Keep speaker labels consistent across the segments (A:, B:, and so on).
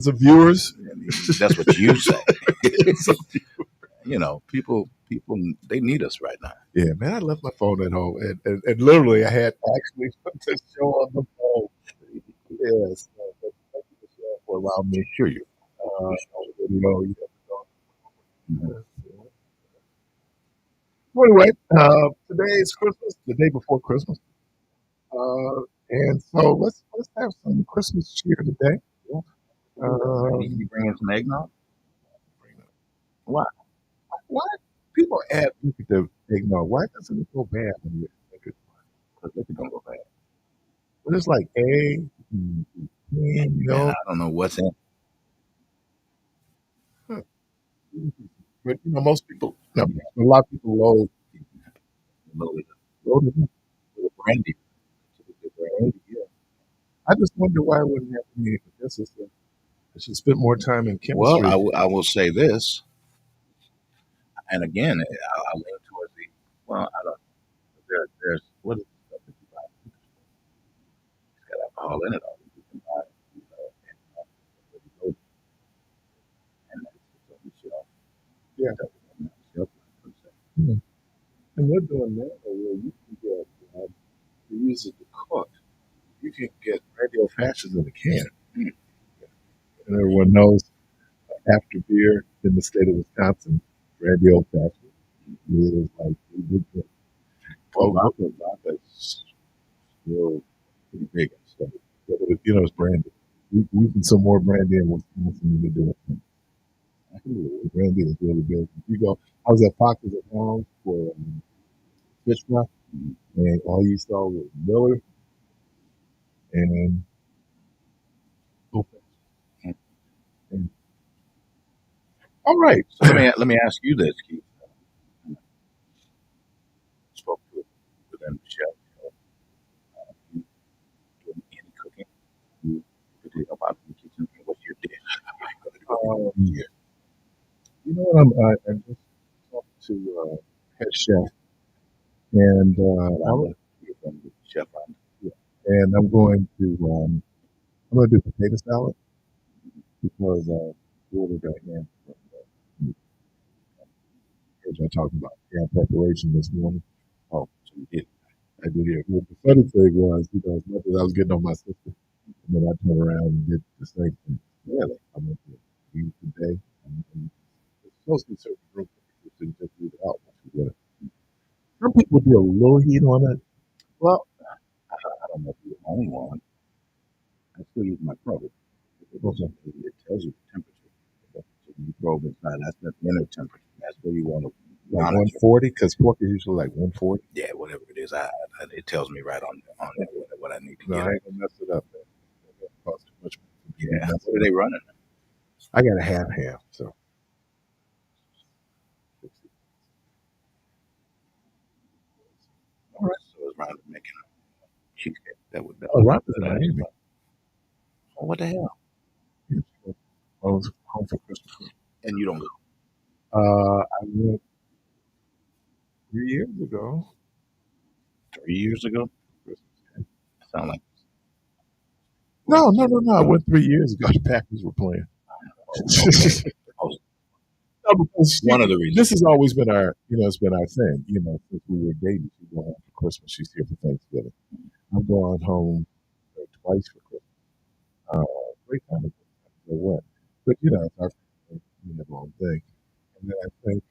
A: The viewers.
B: That's what you say.
A: So,
B: People, they need us right now.
A: yeah, man, I left my phone at home, and literally, I had actually put this show on the phone. Yes, but thank you for allowing me to hear you. Video,
B: Mhm.
A: so anyway, today is Christmas, the day before Christmas, and so let's have some Christmas cheer today.
B: Yeah.
A: Um,
B: You bring in some eggnog? Why?
A: why people add liquor to eggnog? Why doesn't it go bad when you make it?
B: Because liquor don't go bad.
A: But it's like egg, cream,
B: Man, I don't know what's in.
A: Huh. But most people, no, a lot of people
B: Loaded
A: load it.
B: with brandy.
A: Right? Yeah. I just wonder why it wouldn't happen to me. I guess I should spend more time in
B: Well,
A: chemistry.
B: I will say this, and again, I lean towards the. Well, I don't. There's what is the stuff that you buy? It's got alcohol in it. All you can buy, and it's on the shelf.
A: Yeah.
B: It doesn't on the shelf, per se.
A: Yeah. And they're doing that where you can get, you use it to cook. You can get radio fashions in a can.
B: Mm.
A: And everyone knows after beer in the state of Wisconsin, radio fashion is like,
B: Well,
A: oh,
B: vodka is still pretty big and stuff.
A: it's brandy. We can some more brandy in Wisconsin than we do.
B: I can do it.
A: Brandy is really good. You go, I was at Fox's at home for fish fry,
B: Mhm.
A: and all you saw was Miller and
B: Mm.
A: and all right.
B: So let me ask you this, Keith. I spoke with them, Michelle. You doing any cooking? You could help out in the kitchen. What's your dish?
A: Yeah. You know what? I just talked to head chef, and
B: Rhonda, you're from the chef Rhonda.
A: I'm going to I'm going to do potato salad because ordered that ham. As I talked about ham preparation this morning.
B: Oh, so you did.
A: I did it. Well, the funny thing was, as much as I was getting on my sister, and then I turned around and did the same thing. Really, I went to eat today. And it's supposed to be certain room temperatures, so you just leave it out once you get it. Some people do a little heat on it.
B: Well, I don't know if you're the only one. I still use my probe. It tells you the temperature. So when you probe inside, that's the inner temperature. That's where you want to
A: Like
B: monitor.
A: 140, because pork is usually like 140.
B: Yeah, whatever it is, it tells me right on there what I need to
A: No,
B: get.
A: I ain't gonna mess it up, man. That costs too much money to
B: Yeah,
A: mess
B: what are
A: it
B: they
A: up.
B: running?
A: I got a half, so.
B: All right, so it's Rhonda making a cheesecake. That
A: Oh,
B: would
A: Rob is in
B: that I
A: Miami.
B: oh, what the hell?
A: I was home for Christmas.
B: And you don't go.
A: I went 3 years ago.
B: 3 years ago? Sound like
A: No. I went 3 years ago. The Packers were playing.
B: okay. Oh,
A: No, because
B: one of the reasons.
A: this has always been it's been our thing. Since we were dating, she's going home for Christmas. She's here for Thanksgiving. I'm going home twice for Christmas. Great time to go went. But it's our family. We have our own thing. And then I think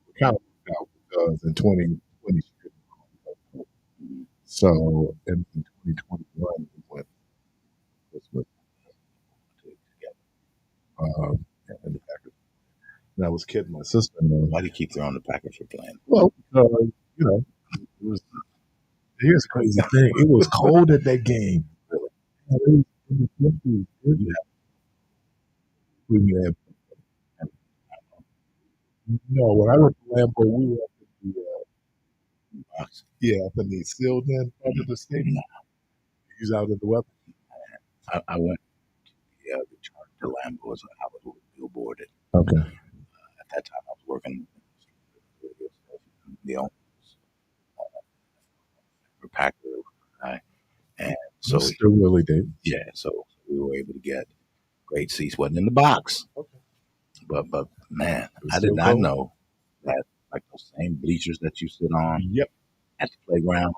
A: we kind of worked out because in 2020 she couldn't go. So in 2021 we went Christmas and the Packers. And I was kidding my sister.
B: Why do you keep throwing the Packers for playing?
A: Well, it was. Here's the crazy thing: it was cold at that game.
B: Really?
A: And it was in the 50s. We had no. When I went to Lambeau, we were up in the
B: Box.
A: up in the sealed in part of the stadium.
B: No,
A: He's out in the weather.
B: I went. Yeah, returned to Lambeau as I was billboarded.
A: Okay.
B: At that time, I was working the owners for Packer, right? And so
A: Still really did.
B: yeah, so we were able to get Great seats wasn't in the box,
A: Okay.
B: but man,
A: It was
B: I did
A: still
B: not
A: cold.
B: know that like those same bleachers that you sit on
A: Yep.
B: at the playground,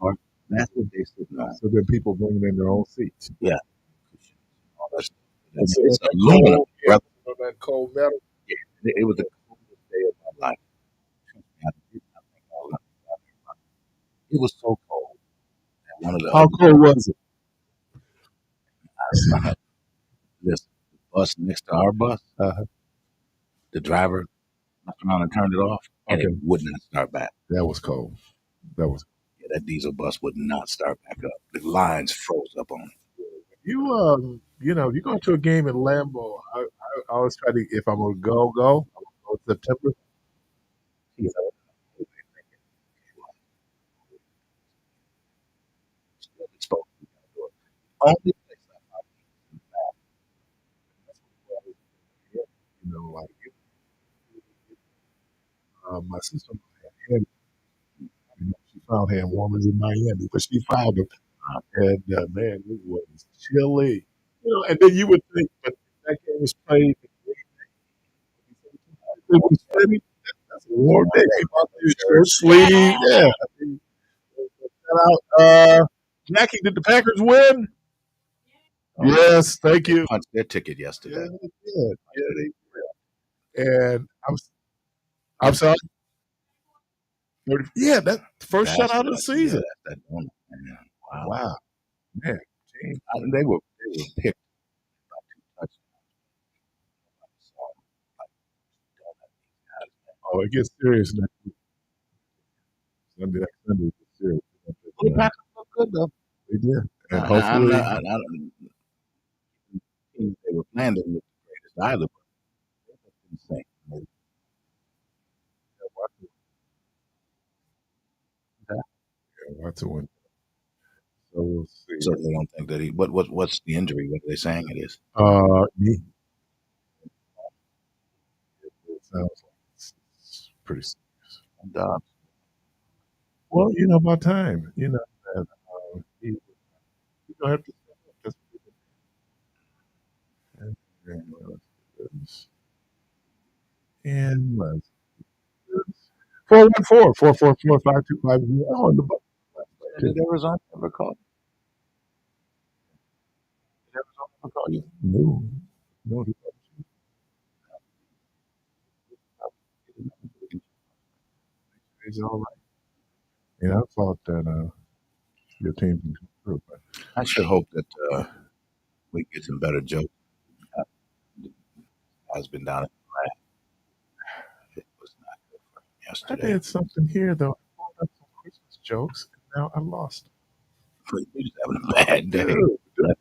B: or that's what they sitting on.
A: So then people bring in their own seats.
B: Yeah, all that stuff.
A: And sit on
B: It's
A: that
B: aluminum,
A: cold, yeah,
B: brother.
A: sit on that cold metal.
B: Yeah, it was the coolest day of my life. I did not think I was gonna be out there. It was so cold. And one of the
A: How
B: other
A: cold was it?
B: this bus next to our bus,
A: Uh,
B: the driver left around and turned it off, and it
A: okay.
B: would not start back.
A: That was cold. That was.
B: Yeah, that diesel bus would not start back up. The lines froze up on it.
A: You go to a game in Lambeau. I always try to, if I'm gonna go. I'm gonna go in September.
B: You know, still exposed to the only place
A: Like my sister had, she found hand warmers in Miami, but she found them, and man, it was chilly. And then you would think, but if that game was played, it was sunny. That's a warm day. People out there in short sleeve. Yeah. Shout out, Jackie. Did the Packers win? Yes, thank
B: they
A: you.
B: punched their ticket
A: Yeah,
B: yesterday.
A: they did. Yeah, they did. And I'm sorry. Yeah, that first
B: That's
A: shutout of the
B: that's yeah,
A: season.
B: that's that donut, man. Wow.
A: Wow, man. Team.
B: They were picked by two touchdowns. So, like, don't let these guys.
A: Oh, it gets serious next Sunday. Next Sunday it gets serious.
B: Well, the Packers look good though.
A: They did, and
B: I'm
A: hopefully,
B: not. I don't. The teams they were playing didn't look the greatest either, but they looked insane.
A: want to win. So we'll see.
B: Certainly don't think that he. What's the injury? What are they saying it is?
A: Me. It sounds like it's pretty serious.
B: And,
A: Well, by time, that he's gonna have to step up. That's and, and let's 414-444-5250 on the button.
B: did Arizona ever call? Did Arizona ever call you?
A: No, no, he's all right. I thought that your team can come through, but
B: I sure hope that we get some better jokes. Uh, Has been down in the lab. It was not good for him
A: I
B: yesterday.
A: did something here though. I pulled up some Christmas jokes, and now I lost
B: He was having a bad
A: them.
B: day.
A: Dude,
B: Left,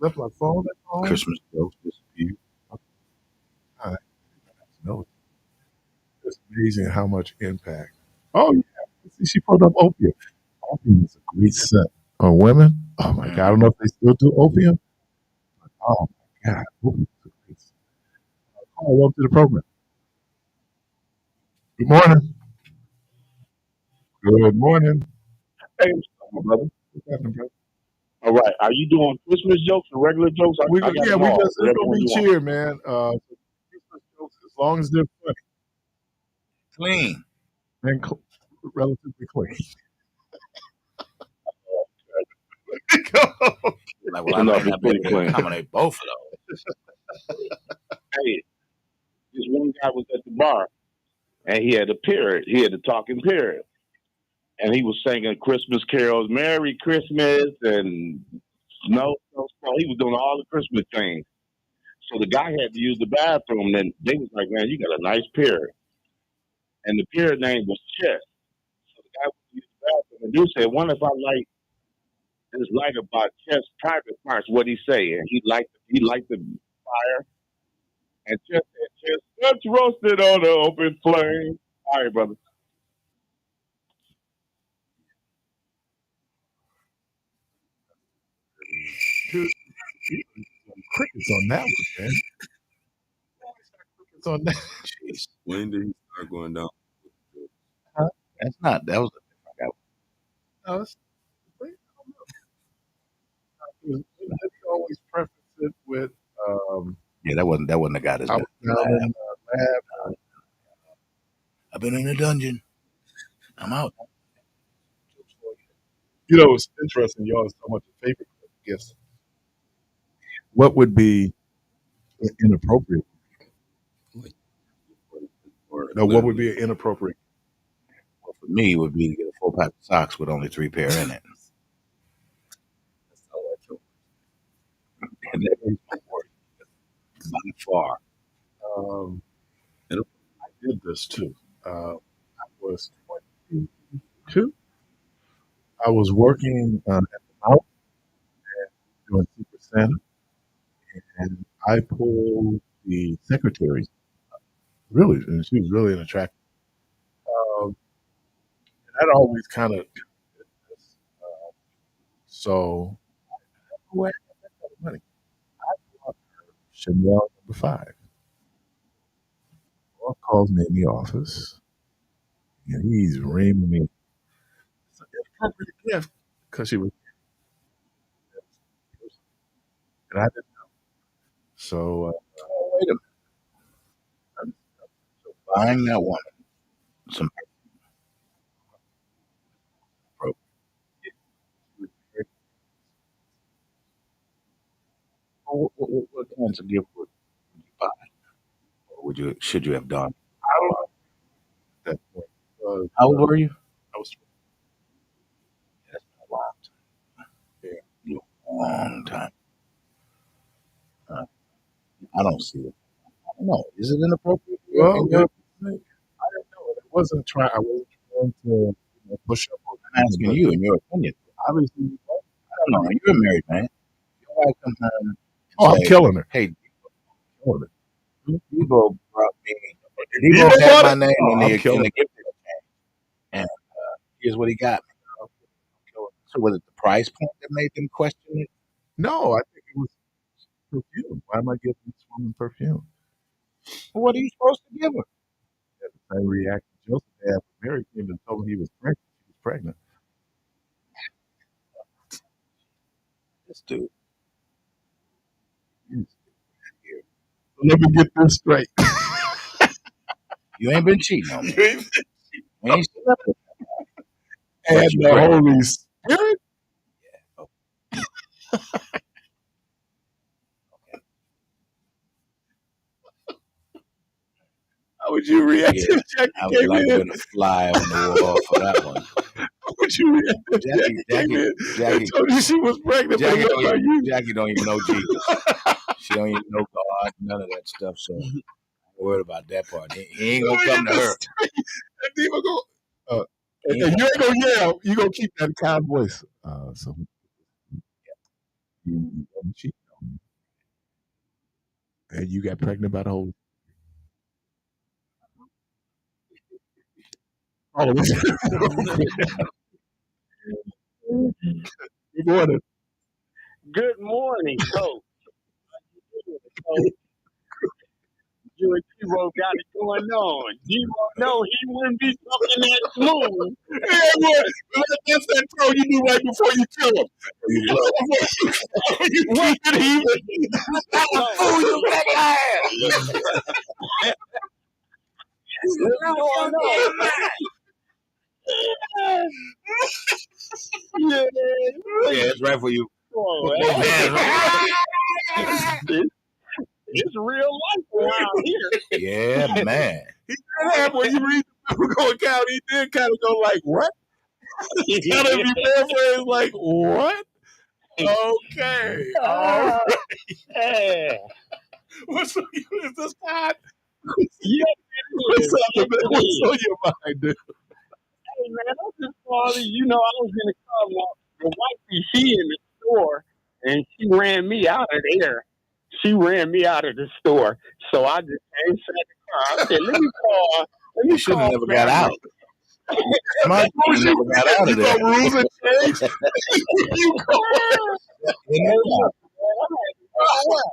A: left my phone at home.
B: Christmas jokes disappeared.
A: I know it's amazing how much impact. Oh yeah, see, she pulled up opium. Opium is a great set on women. Oh my god, I don't know if they still do opium. Oh my god, opium is a great set. Oh, welcome to the program. Good morning. Good morning.
C: Hey, my brother.
A: What's happening, bro?
C: All right. Are you doing Christmas jokes or regular jokes? I got
A: Yeah,
C: them
A: we
C: all.
A: just it's
C: Whatever
A: gonna
C: one
A: be
C: you want.
A: cheer, man. Christmas jokes, as long as they're funny
B: Clean.
A: and relatively clean.
B: Like, well,
C: It's
B: I may
C: enough. It's
B: not be
C: pretty
B: able to
C: clean.
B: accommodate both of those.
C: Hey, this one guy was at the bar and he had a parrot. He had a talking parrot. And he was singing Christmas carols, Merry Christmas, and no. He was doing all the Christmas things. So the guy had to use the bathroom. And they was like, man, you got a nice parrot. And the parrot name was Chess. So the guy went to use the bathroom. And dude said, wonder if I like this light about Chess private parts, what he say. And he liked the fire. And Chess said, Chess, that's roasted on the open flame. All right, brother.
A: Dude, crickets on that one, man. Crickets on that.
B: Jeez.
D: When did he start going down?
B: That's not, that was a different guy.
A: No, it's, they always preface it with
B: Yeah, that wasn't the guy that's
A: I
B: been
A: was
B: in the
A: down
B: lab.
A: in the lab.
B: I've been in a dungeon. I'm out.
A: It's interesting. You always talk about your favorite gifts. What would be inappropriate?
B: Or
A: No, what would be an inappropriate?
B: well, for me, it would be to get a full pack of socks with only 3 pair in it. That's all I feel. And that is my worst by far.
A: Um,
B: It'll-
A: I did this too. I was 22. I was working at the Mount doing Secret Santa, and I pulled the secretary. Really, and she was really an attractive. Um, and I'd always kind of so where money. I bought her Chanel #5. Boss calls me in the office, and he's reaming me. It's an inappropriate gift because she was, and I didn't. So
B: Oh, wait a minute. I'm buying that woman some pro. What kinds of gift would you buy? Or should you have done?
A: I don't know at that point.
B: How old were you?
A: I was
B: That's been a long
A: yeah.
B: time. A long time. Uh, I don't see it. I don't know. Is it inappropriate?
A: Well, I didn't know. It wasn't trying. I wasn't trying to push up on
B: I'm
A: him,
B: asking
A: but
B: you in your opinion.
A: obviously,
B: I don't know. You're a married man. Your wife comes home
A: oh,
B: and
A: I'm
B: say,
A: killing her.
B: "Hey,
A: Killing her.
B: Debo brought me.
A: Debo
B: Debo had
A: bought
B: my
A: it.
B: name
A: Oh,
B: in
A: I'm
B: the
A: killing
B: gift exchange, and here's what he got me." So was it the price point that made them question it?
A: No, I think it was perfume. Why am I giving this woman perfume?
B: Well, what are you supposed to give her?
A: Had the same reaction Joseph had when Mary came and told him he was pregnant. She was pregnant.
B: This dude
A: So let me get this straight.
B: you ain't been cheating on me.
A: And
B: We ain't slept with, but you
A: the
B: pregnant.
A: Holy Spirit.
B: Oh,
A: How would you react
B: yeah,
A: if Jackie
B: I would
A: came
B: like
A: in?
B: been a fly on the wall for that one.
A: How would you react if Jackie came in and
B: Jackie,
A: told you she was pregnant? But it was you.
B: Jackie don't even know Jesus. She don't even know God, none of that stuff. So I'm worried about that part. He ain't gonna come to her.
A: And Diva go, and you ain't gonna yell. You gonna keep that calm voice. So you cheated on me, and you got pregnant by the whole. Oh, good morning.
C: Good morning, Coach. So you and T-Row got it going on. T-Row know he wouldn't be talking that smooth.
A: Yeah, boy, that's that throw you do right before you kill him. You
C: What?
A: keep it even.
B: Fool, you black ass!
C: What's going on, man? Yeah,
B: Yeah, that's right for you.
C: come on,
B: Put both hands
C: man. It's real life around here.
B: Yeah, man.
A: He did have when you read the biblical account, he did kind of go like, "What?" He kind of be paraphrased like, "What?" Okay, all right.
C: Hey,
A: What's on you? Is this pod?
C: yes, it is. Yes, it
A: What's
C: is.
A: on your mind, dude?
C: Hey, man, I'm just calling. I was in the car. The wifey, she in the store, and she ran me out of there. She ran me out of the store. So I just came inside the car. I said, let
B: You
C: me
B: should have
C: call
B: never got
C: family.
B: out. Smart,
A: What was
B: you never got out
A: you
B: of there.
A: know rules and change? You go,
B: In there,
C: Look, man, I'm like, oh,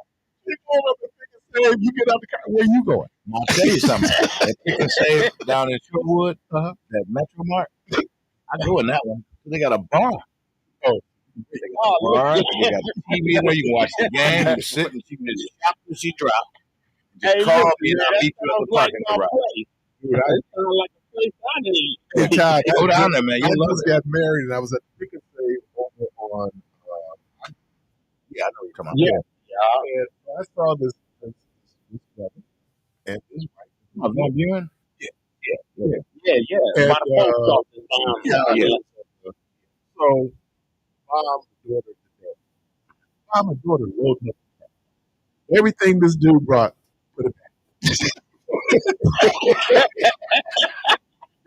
A: you go up and pick a save. You get out the car. Where you going?
B: I'll tell you something. That pick and save down in Sherwood, that Metro Mart, I go in that one. They got a bar.
A: Oh,
B: They got
C: Oh,
B: the bar. They got the TV where you can watch the game. You sit and she can just shop when she drop. Just
C: hey,
B: call
C: listen,
B: me and
C: man,
B: I'll
C: that
B: meet you at the
C: sounds like
B: parking
C: my
B: garage.
C: place.
A: Dude,
C: That sounds like a place I need.
A: hey, Todd,
B: Go down there, man.
A: I
B: You'll love
A: just
B: it.
A: got married and I was at the pick and save over on,
B: Yeah, I know what you're talking about.
C: Yeah.
A: and I saw this brother and his wife.
B: Oh, Van Buren?
C: Yeah.
A: And,
C: By the post office down
A: yeah,
C: there.
A: yeah. So, mom and daughter today. Mom and daughter loading up everything this dude brought. Put it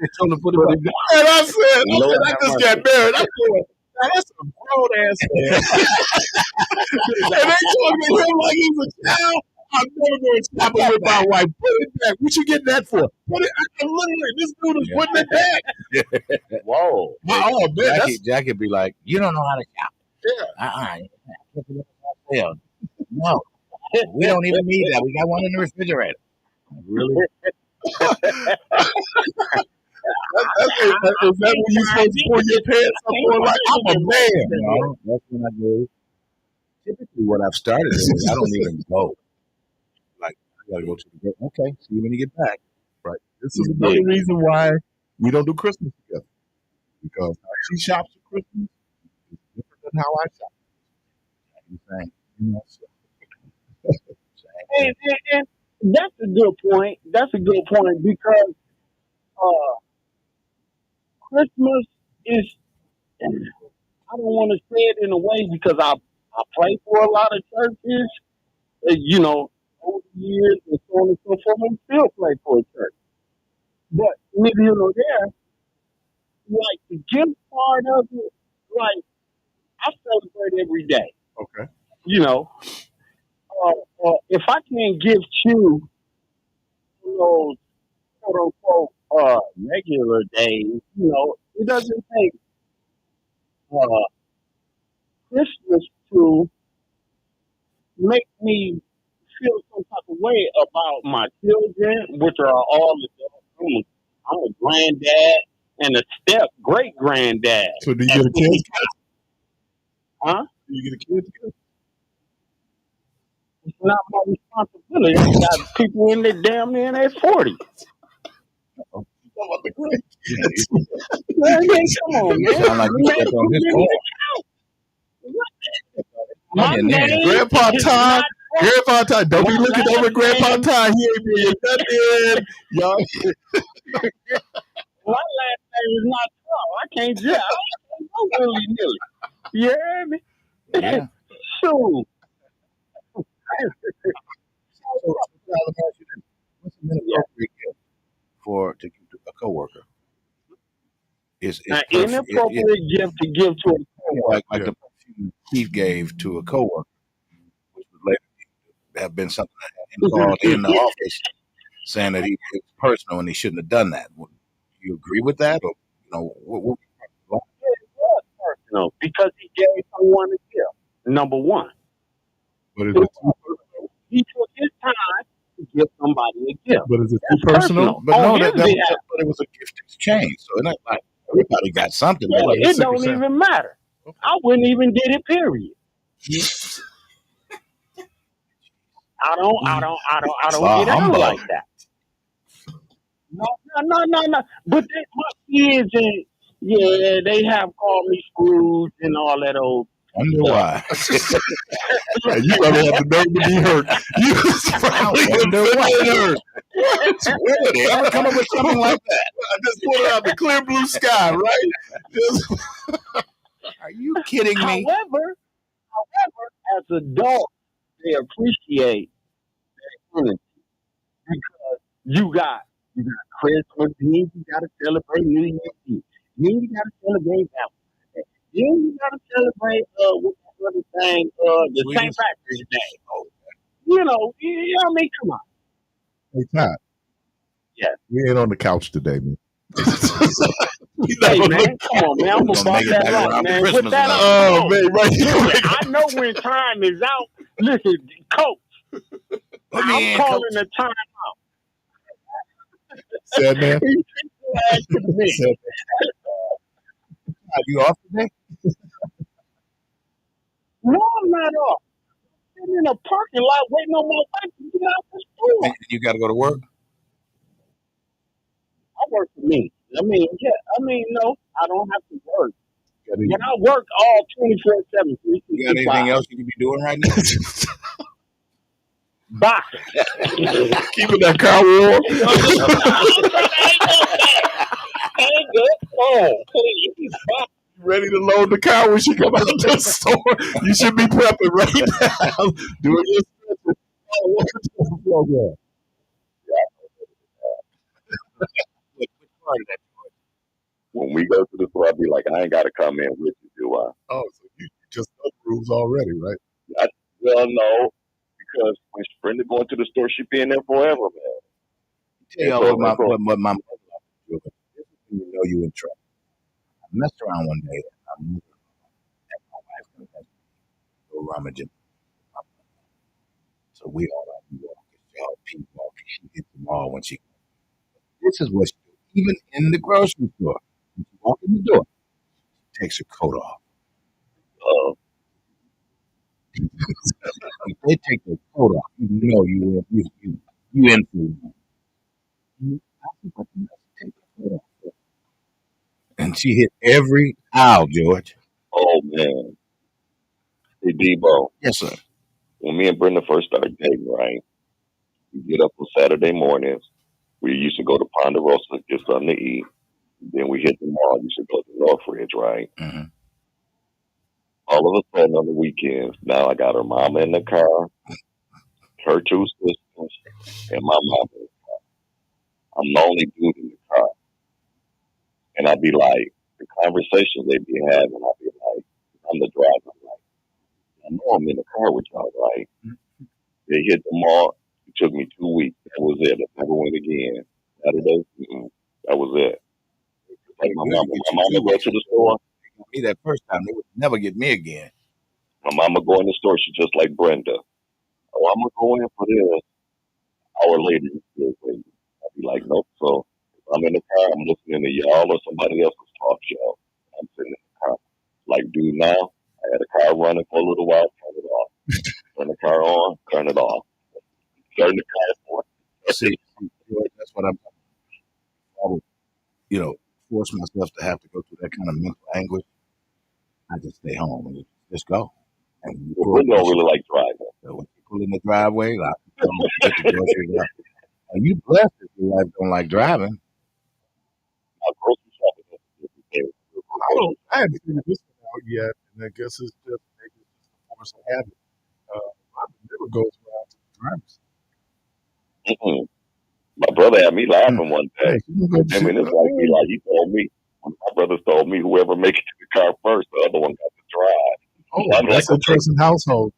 B: They told him to put it back.
A: And I said,
B: Lord
A: I
B: have
A: just
B: mercy.
A: got married. I said, now that's a grown ass man. And they talking to him like he's a child. I'm never going to stop it with my wife. Put it back. What you getting that for? Put it. I can literally. This dude is putting it back.
C: Whoa.
A: Oh man,
B: Jackie be like, you don't know how to shop.
A: yeah.
B: No, we don't even need that. We got one in the refrigerator. Really?
A: Is that when you supposed to pull your pants up for? Like I'm a man.
B: No, that's when I go. Typically, what I've started is I don't even go. Like, I gotta go to the gate. Okay, see you when you get back.
A: Right. This is another reason why we don't do Christmas together. Because how she shops for Christmas is different than how I shop.
B: You saying,
C: And that's a good point. That's a good point because Christmas is. I don't want to say it in a way because I play for a lot of churches. Over the years and so on and so forth, and still play for a church. But neither here nor there. Like the gift part of it, like I celebrate every day.
A: Okay.
C: You know, if I can't give you those quote unquote regular days, it doesn't take uh, Christmas to make me feel some type of way about my children, which are all adults. I'm a granddad and a step great granddad.
A: So do you get a kid?
C: Huh?
A: Do you get a kid together?
C: It's not my responsibility. I got people in there damn near in their 40s.
A: How about the great kids?
C: Man, come on, man.
B: sound like you stepped on his corn.
C: My
B: Onion there.
C: name
A: Grandpa
C: is
A: Todd.
C: not
A: Grandpa Todd. Don't be
C: My
A: looking over
C: last
A: Grandpa
C: name-
A: Todd. He ain't bringing nothing. Y'all.
C: My last name is not Trump. I can't go willy nilly. You hear me?
B: Yeah.
C: Shoot.
B: So, let me ask you this. What's an inappropriate gift to give to a coworker? Is
C: An
B: perfume,
C: inappropriate gift to give to a coworker.
B: like the perfume Keith gave to a coworker, which would later have been something that had him called in the office saying that it was personal and he shouldn't have done that. Do you agree with that, or what
C: It was personal because he gave someone a gift. Number one,
A: But is it too,
C: he took his time to give somebody a gift.
A: but is it
C: That's
A: too personal?
B: But
C: On
B: no,
C: his
B: but
C: behalf.
B: it was a gift exchange, so it's not like everybody got something.
C: Yeah,
A: like
C: it don't
A: 6%.
C: even matter. I wouldn't even did it. Period. I don't
B: Bah,
C: get down
B: humbug.
C: like that. No. But my kids and they have called me Scrooge and all that old.
B: Wonder why.
A: And you probably have the nerve to be hurt. You was probably
B: wonder
A: offended hurt.
B: Where would they ever come up with something like that?
A: I just put out the clear blue sky, right? Just,
B: Are you kidding me?
C: However, as adults, they appreciate that energy because you got Christmas, then you got to celebrate New Year's Eve, then you got to celebrate Valentine's Day, then you got to celebrate what's that other thing, the St.
B: Sweetest.
C: Patrick's Day. You know what I mean? Come on.
A: hey, Todd.
C: Yeah.
A: We ain't on the couch today, man. We not
C: Hey
A: gonna
C: man,
A: look-
C: come on, man. I'm
B: We're
C: gonna
B: gonna
C: bump
B: make it
C: that
B: back
C: light,
B: around for
C: man.
B: Christmas
C: Put that
B: now.
C: up.
A: Oh,
C: Oh,
A: man, right.
C: listen, I know when time is out. Listen, coach,
B: Put me
C: I'm
B: in,
C: calling
B: coach.
C: the time.
A: Sad man.
C: He took your ass to the bench.
A: Sad
B: Are you off today?
C: No, I'm not off. I'm in a parking lot waiting on my wife to get out the store.
B: And you got to go to work.
C: I work for me. I mean, yeah. I mean, no, I don't have to work.
A: Got
C: But I work all 24/7,
B: You got anything
C: 365.
B: else you could be doing right now?
C: Boxing.
A: keeping that car warm.
C: Ain't good. Oh, please.
A: Ready to load the car when she come out the store. You should be prepping right now. Doing your stretching. Program.
B: Which part of that?
C: When we go to the store, I'll be like, I ain't got to come in with you, do I?
A: Oh, so you just know the rules already, right?
C: Well, no, because when Brenda going to the store, she be in there forever, man.
B: Tell y'all what my mother do. This is when you know you in trouble. I messed around one day. I'm moving, and my wife gonna go rummaging. So we all out in walking. Y'all pee walking. She hits the mall when she. This is what she do. Even in the grocery store, when she walk in the door, she takes her coat off.
C: Uh,
B: If they take their coat off, you know you in for one. I said, "What the hell? Take your coat off for?" And she hit every aisle, George.
C: oh, man. Hey, Debo,
B: Yes, sir.
C: when me and Brenda first started dating, right, we get up on Saturday mornings. We used to go to Ponderosa, get something to eat. Then we hit the mall. Used to go to Northridge, right?
B: Mm-hmm.
C: All of a sudden on the weekends, now I got her mama in the car, her two sisters, and my mama. I'm the only dude in the car. And I'd be like, the conversations they be having, I'd be like, I'm the driver. I'm like, I know I'm in the car with y'all, right? They hit the mall. It took me 2 weeks. That was it. I never went again. Saturday, that was it. Like my mama go to the store.
B: Me that first time, they would never get me again.
C: My mama go in the store. She's just like Brenda. Oh, I'm gonna go in for this. Hour later, you still waiting. I'd be like, nope. So if I'm in the car, I'm listening to y'all or somebody else's talk show. I'm sitting in the car. Like, dude, now I had a car running for a little while. Turn it off. Turn the car on. Turn it off. Turn the car on.
B: See, George, that's what I would, force myself to have to go through that kind of mental anguish. I just stay home and just go. And you
C: Well, Brenda don't really like driving.
B: So when you pull in the driveway, I come get the groceries out. And you blessed if your wife don't like driving.
C: My grocery shopping is everything.
A: I haven't figured this one out yet, and I guess it's just maybe it's just a force of habit. Mine never goes around to the driver's seat.
C: Mm-mm. My brother had me laughing one
A: Yeah,
C: day.
A: she don't go to
C: I mean, it's like he told me. My brother told me whoever make it to the car first, the other one got to drive.
A: Oh,
C: I'm
A: that's
C: like,
A: a interesting household.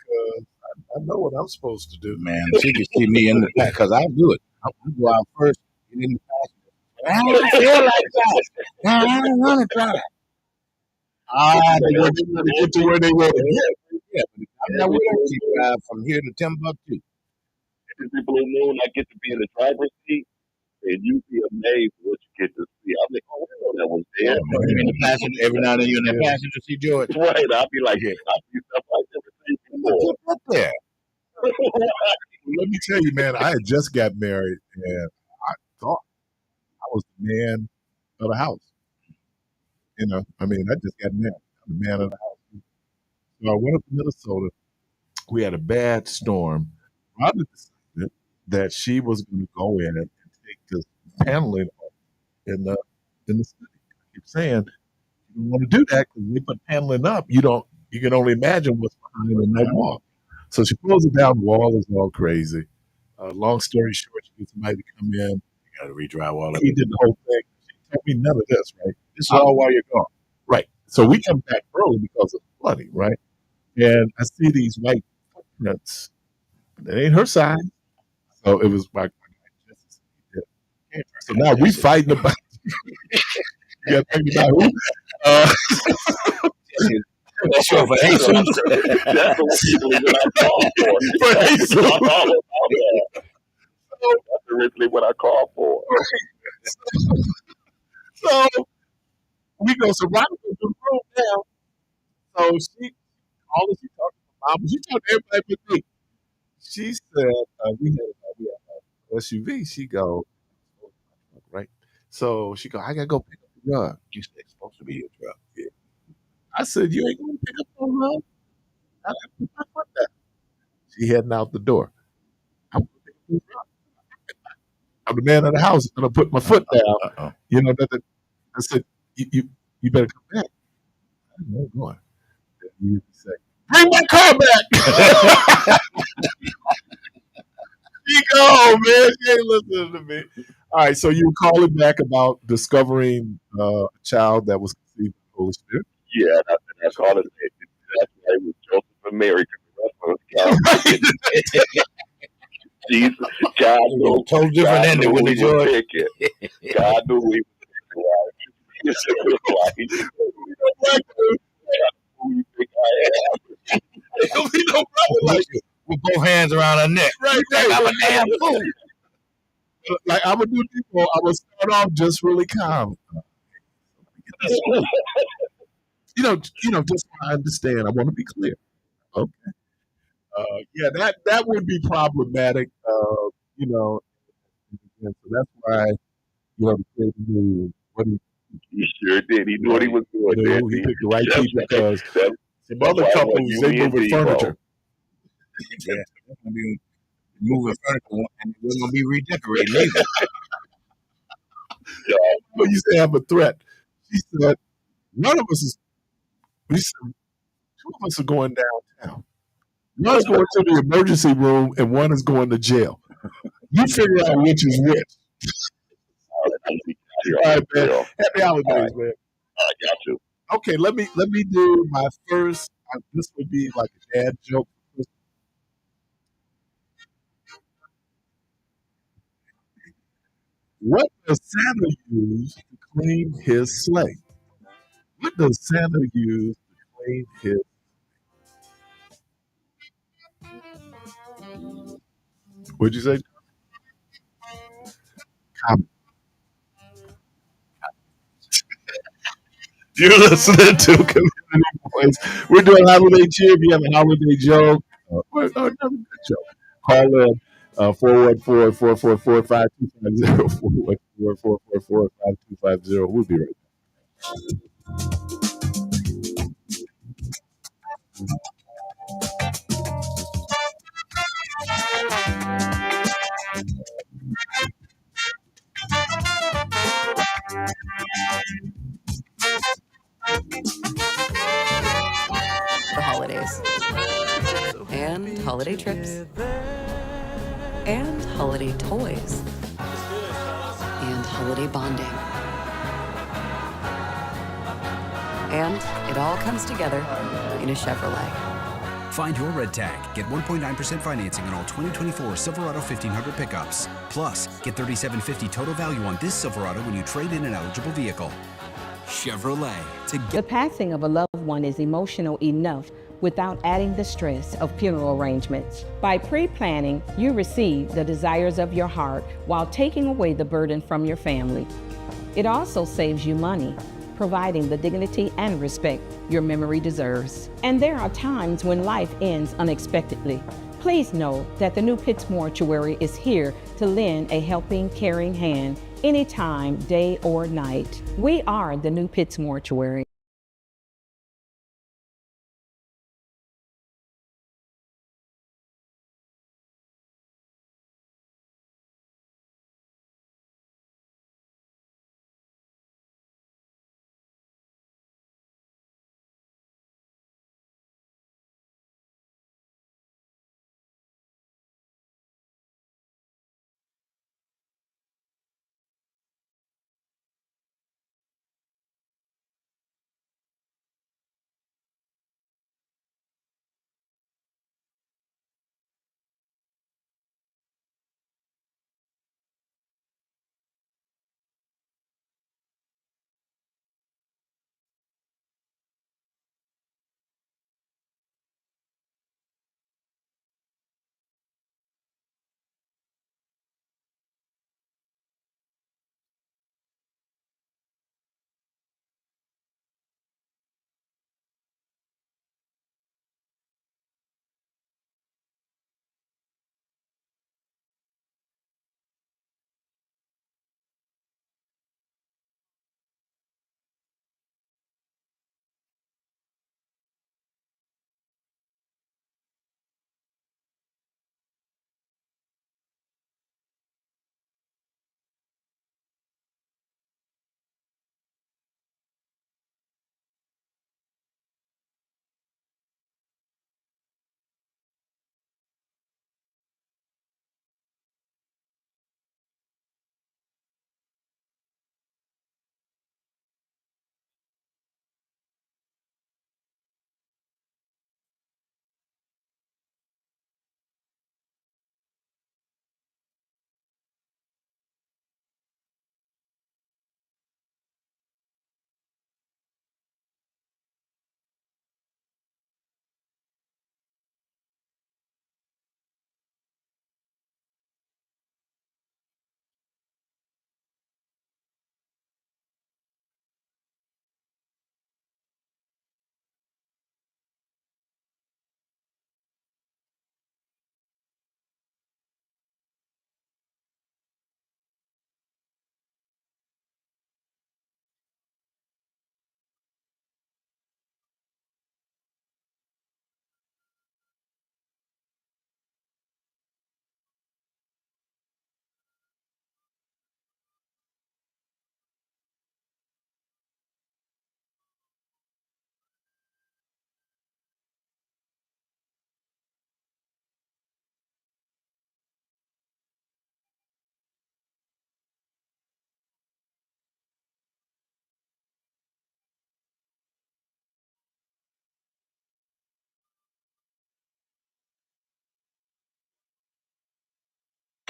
A: I know what I'm supposed to do.
B: Man, she can see me in the back because I do it. I go out first, get in the passenger. I don't feel like that. I don't want to drive.
A: They want to get to where they want to get.
B: Yeah, but I'm not with her. She drive from here to Timbuktu.
C: people who know I get to be in the driver's seat, and you'd be amazed what you get to see. I'm like, oh, I know that was there.
B: You in the passenger every now and then you in that passenger seat, George.
C: Right. I'll be like, I'll see stuff like that before.
B: Get up there.
A: Let me tell you, man, I had just got married, and I thought I was the man of the house. I mean, I just got married. I'm the man of the house. So I went up to Minnesota. We had a bad storm. Robin decided that she was going to go in and take this paneling off in the city. I keep saying you don't want to do that because when they put paneling up, you can only imagine what's behind the night wall. So she pulls it down. Wall is all crazy. Long story short, she gets somebody to come in.
B: You got to redrive all of
A: He
B: it.
A: did the whole thing. She told me none of this, right?
B: This is all while you're gone.
A: Right. So we come back early because of flooding, right? And I see these white footprints. It ain't her size. So it was my so now we fighting about yeah, fighting about who?
B: That's sure for Jesus.
C: That's originally what I called for.
A: For Jesus.
C: That's originally what I called for.
A: So we go, so Robin goes to the room now. So she, all that she talked Mom, she told everybody but me. She said, we had SUV. She go, right? So she go, I gotta go pick up the rug.
B: You said it's supposed to be your truck.
A: Yeah. I said, you ain't gonna pick up no rug. I gotta put my foot down. She heading out the door. I'm gonna pick up the rug. I'm the man of the house. I'm gonna put my foot down.
B: Uh-oh.
A: You know that. I said, you better come back. I know I'm going. You say, bring my car back. She go, man. She ain't listening to me. All right, so you were calling back about discovering a child that was conceived in the Holy Spirit.
C: Yeah, that's all it is. That's why it was Joseph and Mary. Because the rest of us counted. Jesus, God knew.
B: Totally different
C: God
B: ending,
C: knew
B: Willie
C: we would
B: George.
C: pick it. God knew we would pick it. It's like, who you think I am?
A: There'll be no brother like you.
B: With both hands around her neck.
A: Right,
B: You think
A: right.
B: I'm a damn fool.
A: Like I'm gonna do people. I'm gonna start off just really calm. Just so I understand. I want to be clear. Okay. Yeah, that would be problematic. You know, and so that's why the kid knew what
C: He sure did. He knew what he was doing,
A: knew. He
C: didn't
A: picked the right
C: he?
A: people because
C: That's
A: some
C: that's
A: other
C: why I want
A: couples
C: you,
A: they
C: me, and
A: moving
C: Debo.
A: furniture.
B: Yeah, it's gonna be moving furniture, and we're gonna be redecorating either.
C: Yeah,
A: But you say have a threat. She said one of us is. We said two of us are going downtown. One's going to the emergency room and one is going to jail. You figure out which is which.
C: all right, I'm gonna be out here
A: All
C: on
A: right,
C: the
A: man.
C: trail.
A: Happy
C: All right,
A: holidays, man.
C: I got you.
A: Okay, let me do my first. This would be like a dad joke. What does Santa use to clean his sleigh? What does Santa use to clean his? What'd you say? Comment. You're listening to Community Voice. We're doing holiday cheer. If you have a holiday joke, or another good joke, call in 414-444-5250. 414-444-5250. We'll be right
D: The holidays, and holiday trips, and holiday toys, and holiday bonding. And it all comes together in a Chevrolet.
E: Find your red tag. Get 1.9% financing on all 2024 Silverado 1500 pickups. Plus, get $3,750 total value on this Silverado when you trade in an eligible vehicle. Chevrolet.
F: The passing of a loved one is emotional enough without adding the stress of funeral arrangements. By pre-planning, you receive the desires of your heart while taking away the burden from your family. It also saves you money, providing the dignity and respect your memory deserves. And there are times when life ends unexpectedly. Please know that the New Pitts Mortuary is here to lend a helping, caring hand anytime, day or night. We are the New Pitts Mortuary.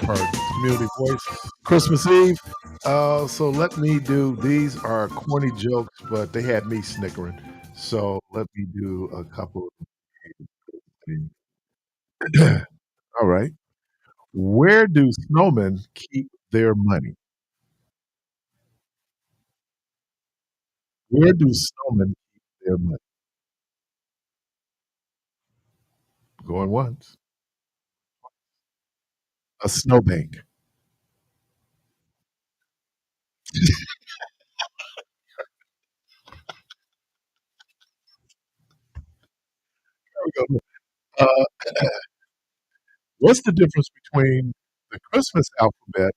A: Pardon, community voice. Christmas Eve. So let me do. These are corny jokes, but they had me snickering. So let me do a couple. All right. Where do snowmen keep their money? Where do snowmen keep their money? Going once. A snowbank. There we go. Uh, what's the difference between the Christmas alphabet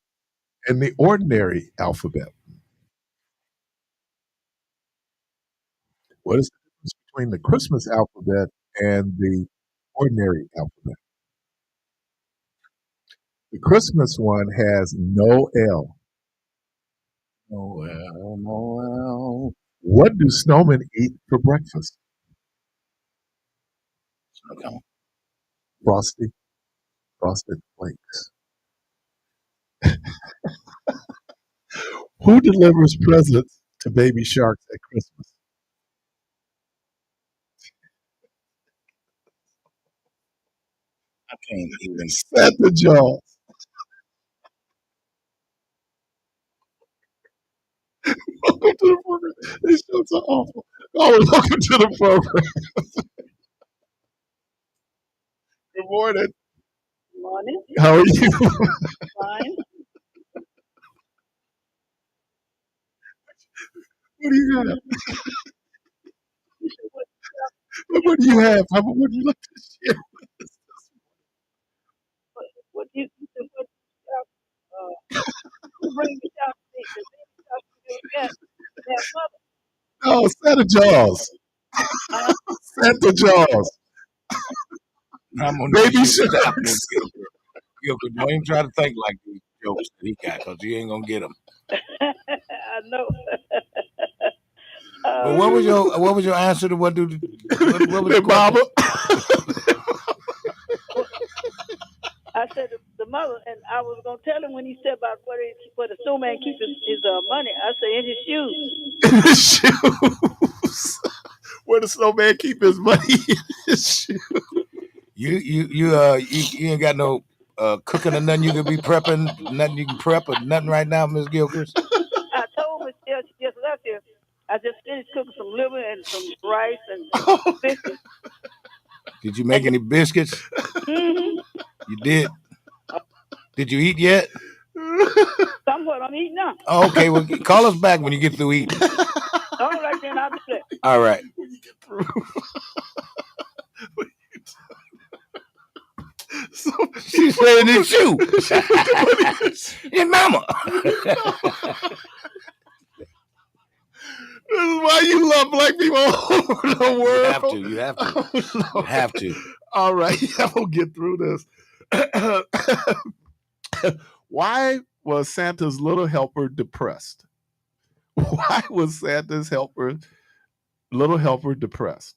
A: and the ordinary alphabet? What is the difference between the Christmas alphabet and the ordinary alphabet? The Christmas one has no L.
B: Noel, Noel.
A: What do snowmen eat for breakfast?
B: Okay.
A: Frosty, frosted flakes. Who delivers presents to baby sharks at Christmas?
B: I can't even.
A: Santa Jaws. Welcome to the program. These jokes are awful. Oh, welcome to the program. Good morning.
G: Morning.
A: How are you?
G: Fine.
A: What do you have?
G: You said what?
A: What do you have? What do you like to share?
G: What you said what? Who bring the shop to me? The baby shop you got that mother.
A: Oh, Santa Jaws.
G: Uh,
A: Santa Jaws.
B: I'm gonna need
A: Baby
B: you to stop, Miss
A: sharks.
B: Gilbert. Gilbert, don't even try to think like these jokes that he got, because you ain't gonna get them.
G: I know.
B: But
G: Oh,
B: what was your answer to what was the
A: Their
B: question?
A: mama.
G: well, I said the mother, and I was gonna tell him when he said about where the snowman keeps his money. I said in his shoes.
A: In his shoes. Where the snowman keep his money in his shoes.
B: You ain't got no cooking or nothing you could be prepping, nothing you can prep or nothing right now, Miss Gilchrist.
G: I told Miss Jill she just left here. I just finished cooking some liver and some rice and biscuits.
B: Did you
G: And
B: make any biscuits?
G: mm-hmm.
B: You did. Did you eat yet?
G: Somewhat I'm eating now.
B: Oh, okay, well, call us back when you get through eating.
G: All right, then I'll be back.
B: All right.
A: When you get through. So
B: She said in his shoe.
A: she put the money in his shoe.
B: Hey, mama.
A: This is why you love black people all over the
B: You
A: world.
B: have to. You have to.
A: Oh,
B: You
A: Lord.
B: have to.
A: All right, I'm gonna get through this. Why was Santa's little helper depressed? Why was Santa's little helper depressed?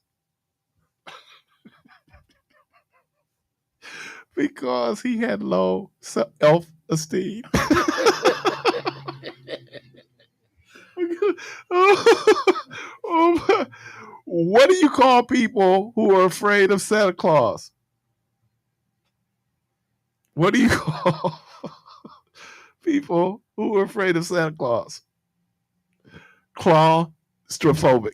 A: Because he had low self-esteem. What do you call people who are afraid of Santa Claus? What do you call people who are afraid of Santa Claus? Claustrophobic.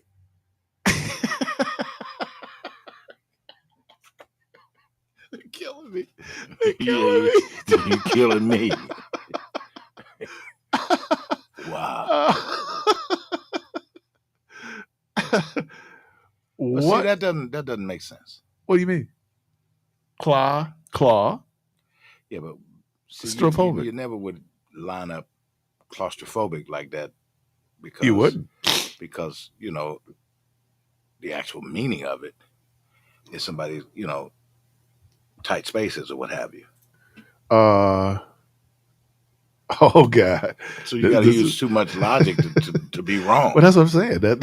A: They're killing me. They're killing me.
B: You killing me. Wow. But see,
A: What?
B: that doesn't make sense.
A: What do you mean? Claw.
B: Yeah, but see,
A: Strophobic.
B: you never would line up claustrophobic like that because
A: You wouldn't.
B: because the actual meaning of it is somebody tight spaces or what have you.
A: Oh God.
B: So you got to
A: This
B: use
A: is-
B: too much logic to be wrong.
A: Well, that's what I'm saying.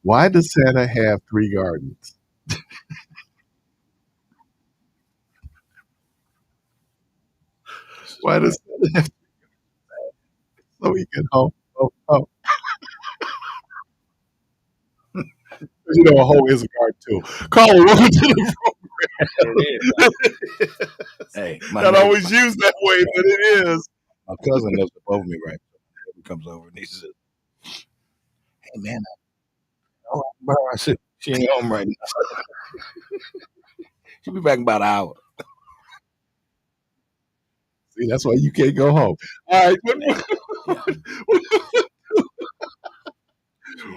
A: Why does Santa have 3 gardens? Why does Santa have so he can oh. You know, a hoe is a cartoon. Carla, welcome to the
B: It is.
A: program.
B: Hey,
A: Not always used that way, but it is.
B: my cousin lives above me, right? So he comes over and he says, "Hey, man, I said she ain't home right now. She'll be back in about an hour."
A: See, that's why you can't go home. All right.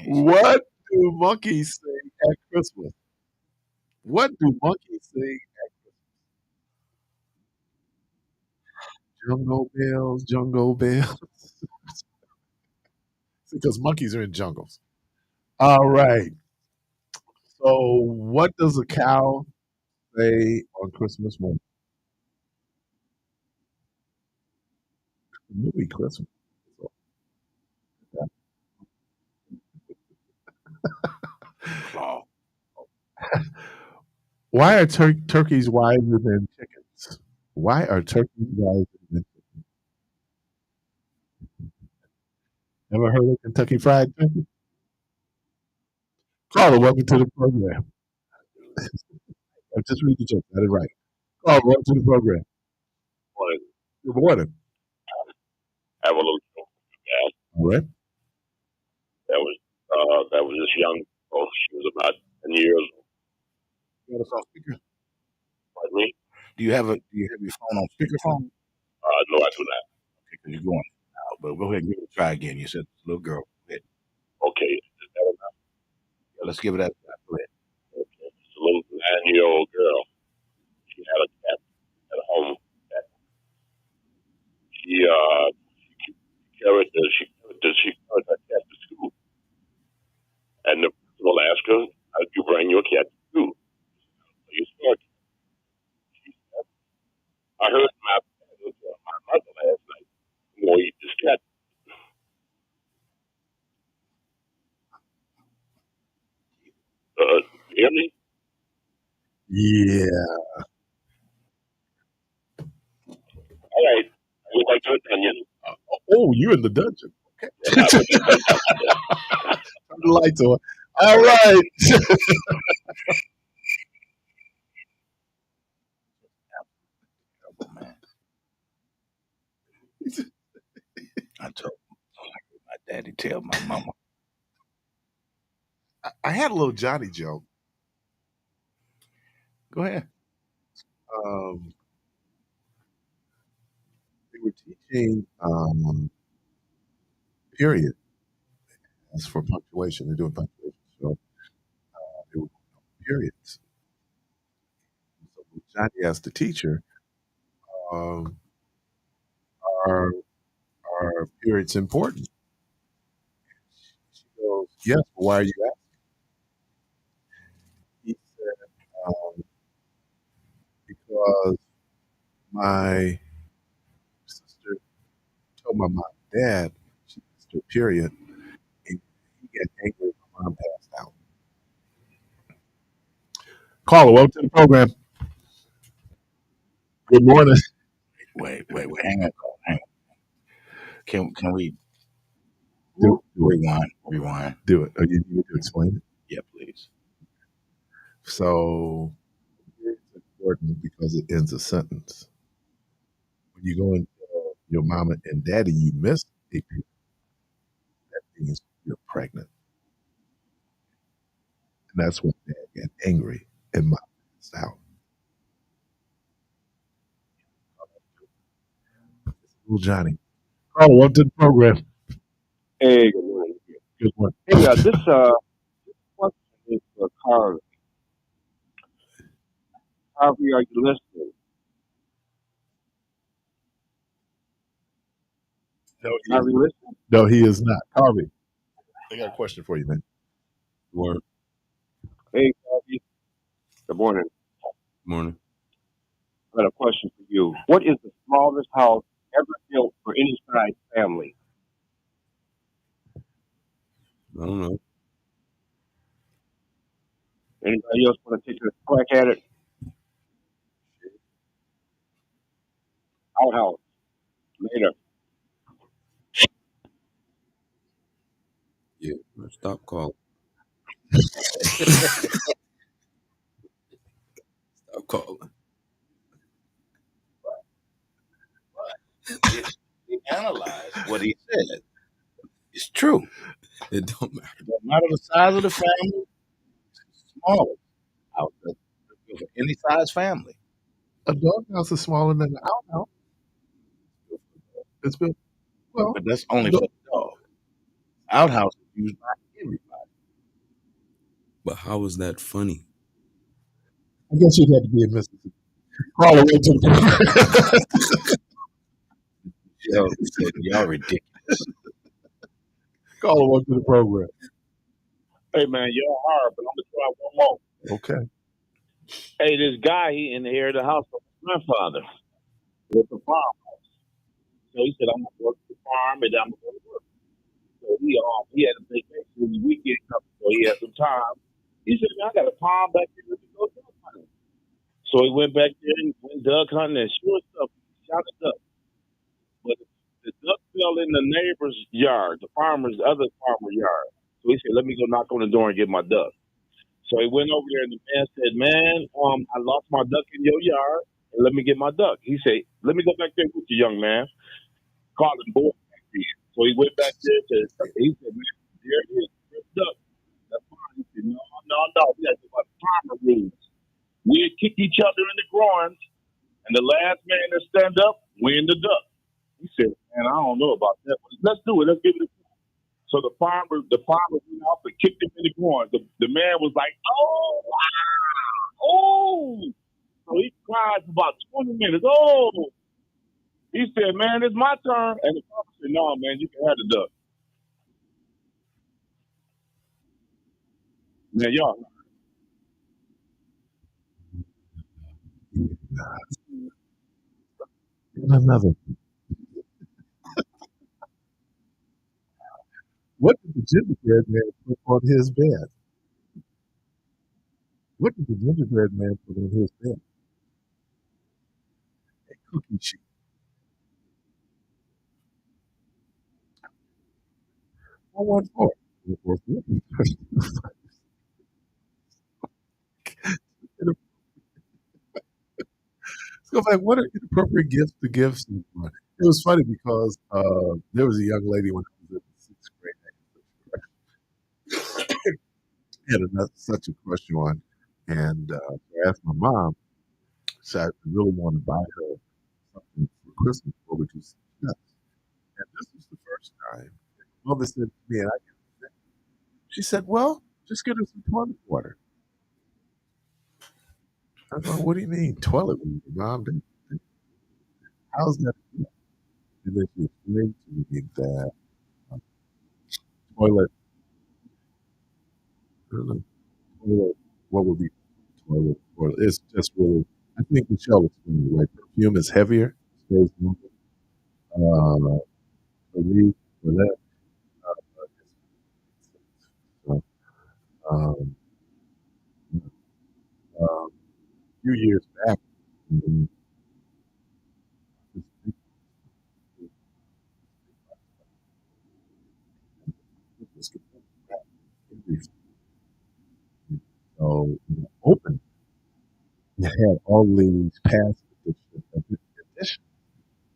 A: What do monkeys sing at Christmas? What do monkeys sing? Jungle bells, jungle bells. Because monkeys are in jungles. All right. So, what does a cow say on Christmas morning? The movie Christmas.
B: Oh,
A: Why are turkeys wiser than chickens? Why are turkeys wiser than chickens? Ever heard of Kentucky Fried Turkey? Carla, welcome to the program. Just read the joke. Got it right. Carla, welcome to the program.
C: Morning.
A: Good morning.
C: Have a little joke.
A: All right.
C: That was this young girl. She was about 10 years old.
B: you got us on speaker?
C: Pardon me?
B: Do you have your phone on speakerphone?
C: No, I do not.
B: Okay, because you're going out. But go ahead and give it a try again. You said it's a little girl. Go ahead.
C: Okay. Is that enough?
B: Yeah, let's give it that. Go ahead.
C: Okay. It's a little 9-year-old girl. She had a cat at home. That she carried her cat to school. And the principal asked her, "How did you bring your cat to school?" You saw it. I heard my mother last night. I'm gonna eat this cat. You hear me?
A: Yeah.
C: All right. I would like to onion.
A: Oh, you're in the dungeon. Okay.
C: Yeah,
A: Turn the lights on. All right.
B: Oh, man. I told my daddy tell my mama.
A: I had a little Johnny joke.
B: Go ahead.
A: Um, they were teaching period as for punctuation. They're doing punctuation. So they were periods. So Johnny asked the teacher, um, are, are periods important? She goes, yes. Well, why are you asking? He said, because my sister told my mom and dad she missed her period, and he got angry when my mom passed out. Caller, welcome to the program. Good morning.
B: Wait. Hang on. Hang on. Can we
A: Do it.
B: rewind?
A: Do it. Oh, you need to explain it.
B: Yeah, please.
A: So it's important because it ends a sentence. When you go and tell your mama and daddy you missed a period, that means you're pregnant. And that's when dad got angry and mom passed out. Little Johnny. Caller, welcome to the program.
C: Hey, good morning.
A: Good morning.
C: Hey, this question is for Carl. Harvey, are you listening?
A: No, he is
C: Harvey,
A: not.
C: listening?
A: No, he is not. Harvey, I got a question for you, man.
B: Word.
C: Hey, Harvey. Good morning.
B: Morning.
C: I got a question for you. What is the smallest house ever built for any size family?
B: I don't know.
C: Anybody else want to take a crack at it? Outhouse. Later.
H: Yeah, stop calling. Stop calling.
B: He analyzed what he said. It's true.
H: It don't matter.
B: It doesn't matter the size of the family, small. Out there for any size family.
A: A doghouse is smaller than an outhouse. It's built well.
B: But that's
A: A
B: only for
A: dog,
B: the dog. Outhouse is used by everybody.
H: But how is that funny?
A: I guess you'd have to be in Mississippi. Call away to the
B: Y'all ridiculous.
A: call away to the program.
C: Hey man, you're hard, but I'm gonna try one more.
A: Okay.
C: Hey, this guy he inherited the house from his grandfather with the farm. So he said, I'm gonna work the farm and I'm gonna go to work. So he had a vacation the weekend coming, so he had some time. He said, man, I got a farm back here, let me go duck hunting. So he went back there and went duck hunting and sure stuff, he shot a duck. But the duck fell in the neighbor's yard, other farmer yard. So he said, let me go knock on the door and get my duck. So he went over there and the man said, man, I lost my duck in your yard and let me get my duck. He said, let me go back there with you, young man. Call him boy back then. So he went back there to, he said, man, there it is, there's duck. That's fine. He said, no. We got to go by the farmer rules. We'd kick each other in the groins and the last man to stand up win the duck. He said, man, I don't know about that, but let's do it. Let's give it a try. So the farmer went off and kicked him in the groin. The man was like, oh, wow, oh. So he cried for about 20 minutes. Oh, he said, man, it's my turn. And the farmer said, no, man, you can have the duck. Man, y'all.
A: And another. What did the gingerbread man put on his bed? What did the gingerbread man put on his bed? A cookie sheet. I want more. So I'm like, what an inappropriate gift to give someone. It was funny because there was a young lady when I was in the sixth grade. Had such a crush on, and I asked my mom, so I really want to buy her something for Christmas. What would you suggest? And this was the first time. My mother said to me, and she said, "Well, just get her some toilet water." I thought, "What do you mean toilet water, Mom? How's that?" And then she explained to me that uh, toilet, I don't know, toilet, what would be toilet water? It's just really, I think Michelle explained it right. Perfume is heavier, stays longer. For me, for that, uh, um, a few years back, um, so open, it had all these past editions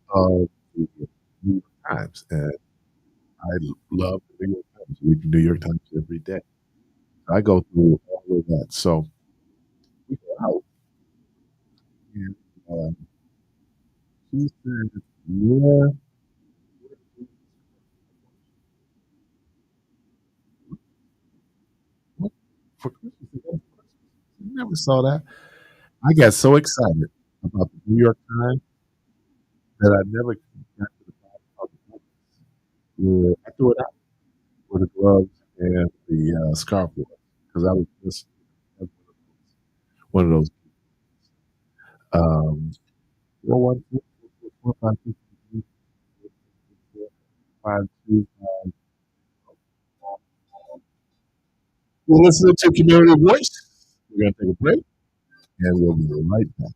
A: of the New York Times, and I love the New York Times. Read the New York Times every day. I go through all of that. So we go out, and she said, "Yeah, what for Christmas? What for Christmas?" I never saw that. I got so excited about the New York Times that I never got to the part about the books. Yeah, I threw it out for the gloves and the scarf because I was just one of those. Um, 412 You're listening to Community Voice. We're going to take a break and we'll be right back.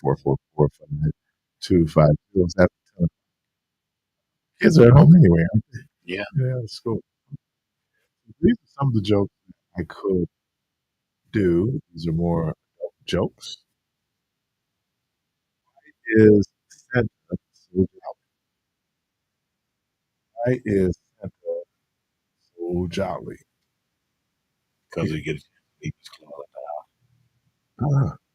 A: 444-525. Kids are at home anyway. Aren't
B: Yeah.
A: they? Yeah, it's cool. These are some of the jokes I could do. These are more adult jokes. Is Santa so jolly? Why is Santa so jolly?
B: Because he gets he gets claws at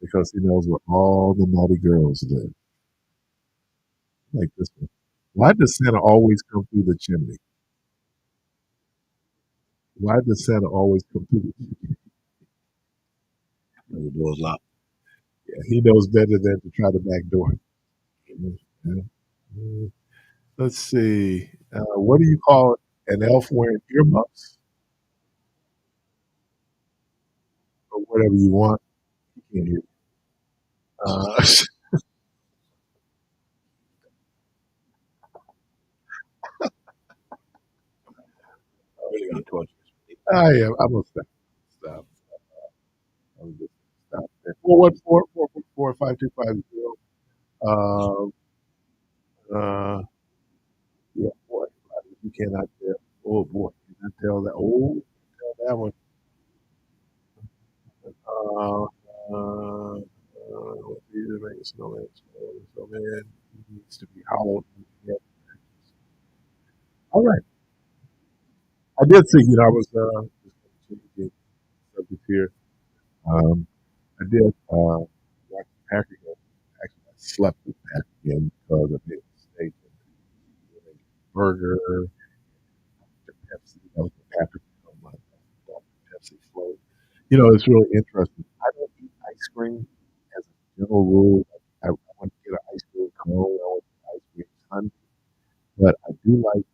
A: Because he knows where all the naughty girls live. Like this one. Why does Santa always come through the chimney? Why does Santa always come through the chimney?
B: the door's locked.
A: Yeah, he knows better than to try the back door. Yeah. Let's see. What do you call an elf wearing earmuffs or whatever you want? You can't hear. Uh,
B: I'm really gonna torture this.
A: I am. I'm gonna stop. Stop. I'm just stop. 414-444-5250. Um, yeah, boy, you cannot tell. Oh boy, you cannot tell that. Oh, tell that one. These are making snowman needs to be hollowed. Yeah. All right, I did see. I was just changing subject here. Um, I did watch the Packers game. Actually, I slept with the Packers game because I made a mistake in burger, the Pepsi. That was the Packers. My Pepsi float. It's really interesting. I don't eat ice cream as a general rule. I want to get an ice cream cone. I want to get ice cream sundae, but I do like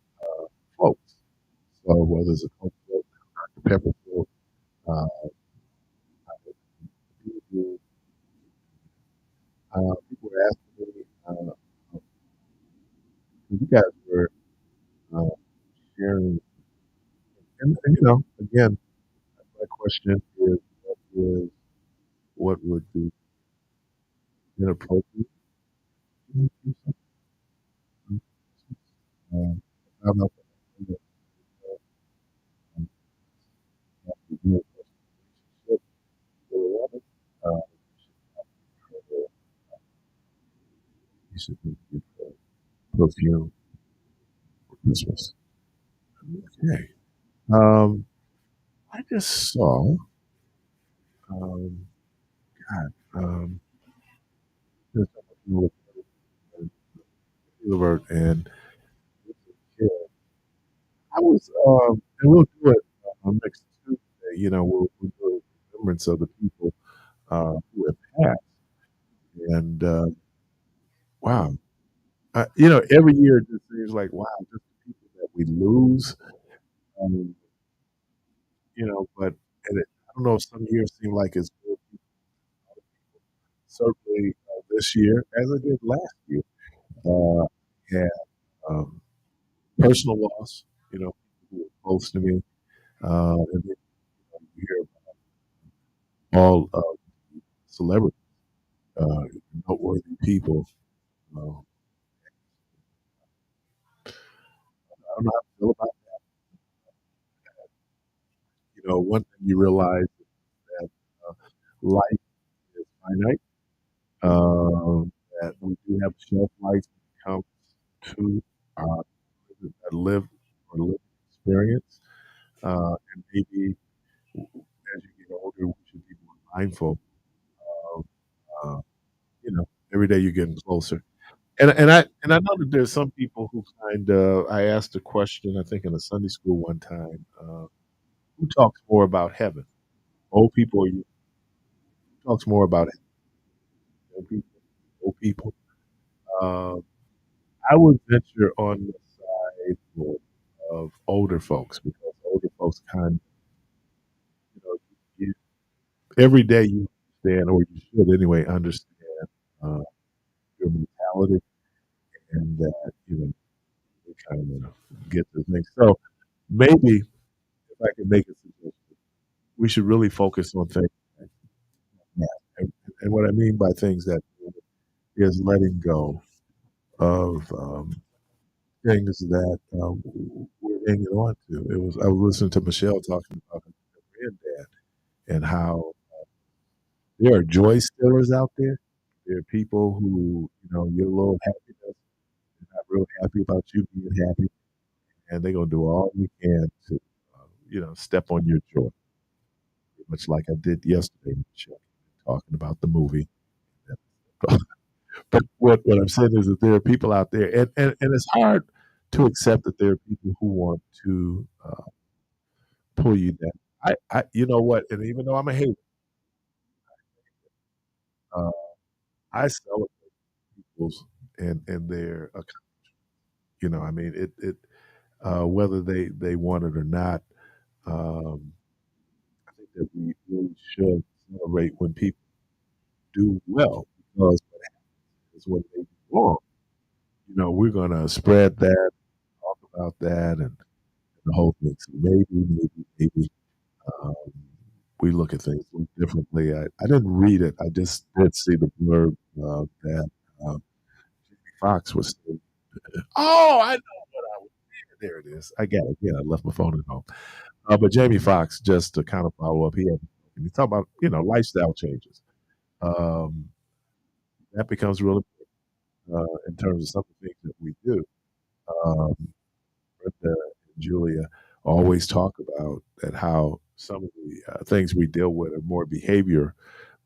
A: floats. So whether it's a Coke float, Dr. Pepper float, I do do. People were asking me, you guys were uh, sharing, and again, my question is, what would be inappropriate? Um, I'm not relationship with a woman. Uh, you should get perfume for Christmas. Okay. Um, I just saw, um, God, there's something with and yeah, I was, and we'll do it next Tuesday. We'll do a remembrance of the people who have passed. And wow, every year it just seems like wow, just the people that we lose. Um, but I don't know. Some years seem like it's more people, certainly this year as it did last year. Yeah, um, personal loss. People who were close to me, and then you hear all celebrities, uh, noteworthy people. Uh, I don't know how to feel about one thing you realize is that life is finite. That we do have a shelf life when it comes to our live or live experience, and maybe as you get older, we should be more mindful of uh, every day you're getting closer. And I know that there's some people who kind of I asked a question I think in a Sunday school one time. Who talks more about heaven? Old people or you? Who talks more about it? Young people, old people. Um, I would venture on the side of older folks because older folks kind of, you, every day you understand, or you should anyway, understand uh, your mentality and that, you kind of get the things. So maybe if I can make a suggestion, we should really focus on things like that. And what I mean by things that is letting go of things that we're hanging on to. I was listening to Michelle talking about her granddad and how there are joy stealers out there. There are people who, your little happiness, they're not real happy about you being happy, and they're gonna do all they can to, step on your joy, much like I did yesterday, Michelle, talking about the movie. But what I'm saying is that there are people out there, and it's hard to accept that there are people who want to pull you down. You know what? And even though I'm a hater, uh, I celebrate people's and their, I mean, whether they want it or not. Um, I think that we really should celebrate when people do well because what happens is when they do wrong. We're gonna spread that, talk about that, and the whole thing. So maybe um, we look at things a little differently. I didn't read it. I just did see the blurb that Jamie Foxx was saying. Oh, I know what I was. There it is. I got it. Yeah, I left my phone at home. But Jamie Foxx, just to kind of follow up, he talked about lifestyle changes. Um, that becomes really in terms of some of the things that we do. Um, Brenda and Julia always talk about that how some of the things we deal with are more behavior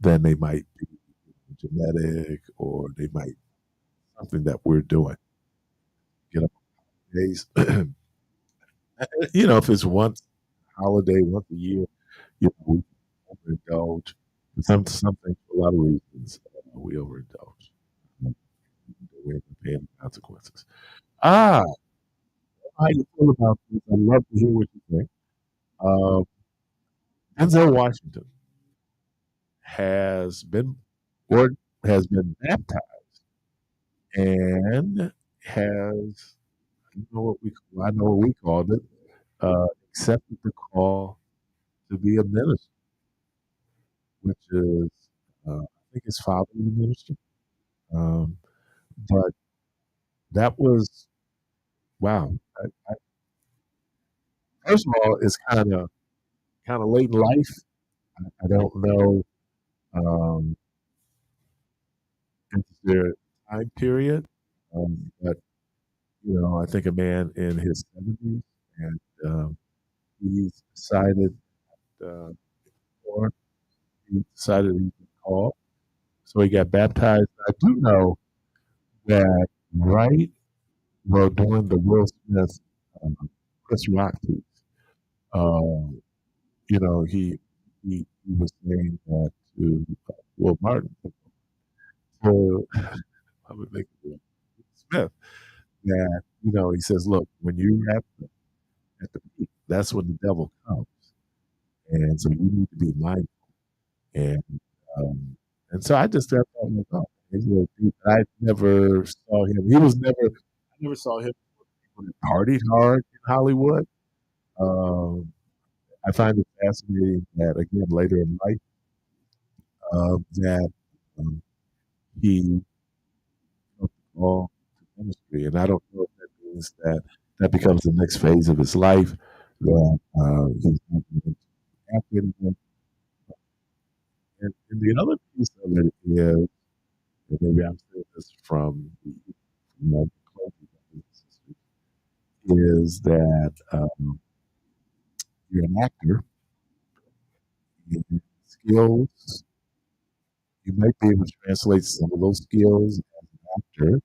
A: than they might be genetic or they might something that we're doing. Get up on days, if it's once holiday, once a year, we overindulge. Some things for a lot of reasons we overindulge. We end up paying the consequences. Ah, how you feel about this? I'd love to hear what you think. Uh, Denzel Washington has been or has been baptized and has I know what we called it, accepted the call to be a minister, which is I think his father was a minister. Um, but that was wow. First of all, it's kind of late in life. I don't know if there a time period, but I think a man in his 70s and he's decided uh, or he decided he could call, so he got baptized. I do know that right well during the Will Smith Chris Rock piece, uh, he was saying that to Will Martin. So I would think of Will Smith that he says, look, when you're at the peak, that's when the devil comes, and so you need to be mindful. And um, and so I just thought, like, oh, he's a little deep. I never saw him. I never saw him when he partied hard in Hollywood. Um, I find it fascinating that again later in life that um, he took all to ministry, and I don't know if that means that that becomes the next phase of his life. That he's not going to happy anymore. And the other piece of it is, and maybe I'm saying this from clergy is that you're an actor, and skills, you might be able to translate some of those skills as an actor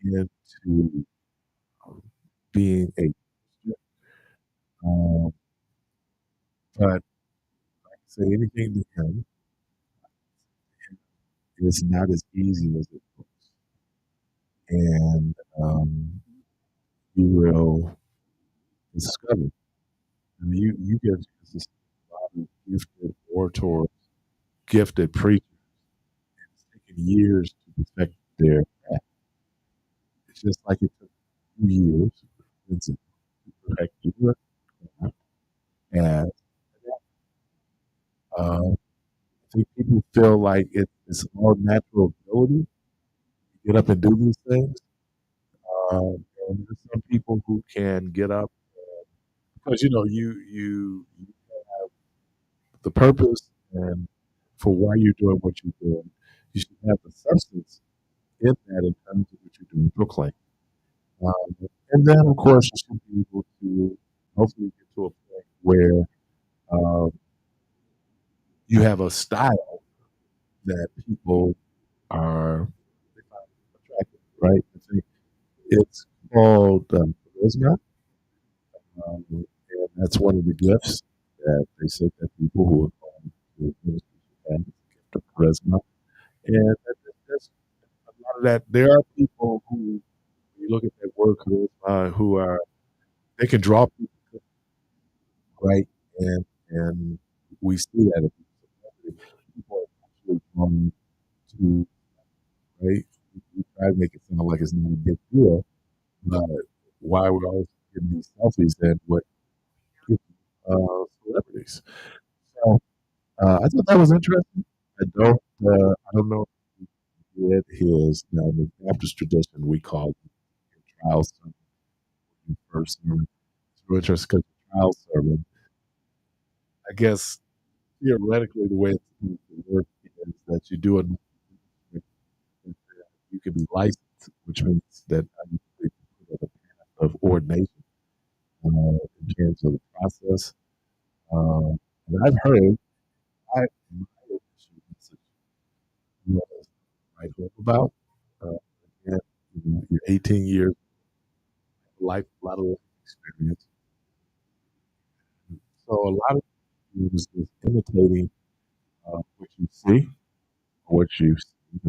A: into um, being a um, but say anything to him is not as easy as it looks. And you will discover. I mean, you get this a lot of gifted orators, gifted preachers. It's taken years to perfect their craft. It's just like it took 2 years to perfect your craft. And I think people feel like it's all natural ability, get up and do these things. And there's some people who can get up because you have the purpose and for why you're doing what you're doing. You should have the substance in that in terms of what you're doing, proclaim. And then, of course, you should be able to hopefully get to a point where uh, you have a style that people are they find attractive, right? I think it's called charisma, and that's one of the gifts that they say that people who are called to ministry should have, the gift of charisma. And there's a lot of that. There are people who, when you look at that word charisma, who are they can draw people, right? And we see that in people are actually drawn to, right? We try to make it sound like it's not a big deal, but why we're always getting these selfies and what celebrities. So I thought that was interesting. I don't know if he did his, in the Baptist tradition, we call it trial sermon first sermon. It's real interesting because the trial sermon, I guess, theoretically, the way it's supposed to work is that you do it, you can be licensed, which means that you can be put on a path of ordination in terms of the process. And I've heard, my initial message was right home about. Uh, Again, you're 18 years, a lot of life experience. So a lot of it is just imitating what you see, what you've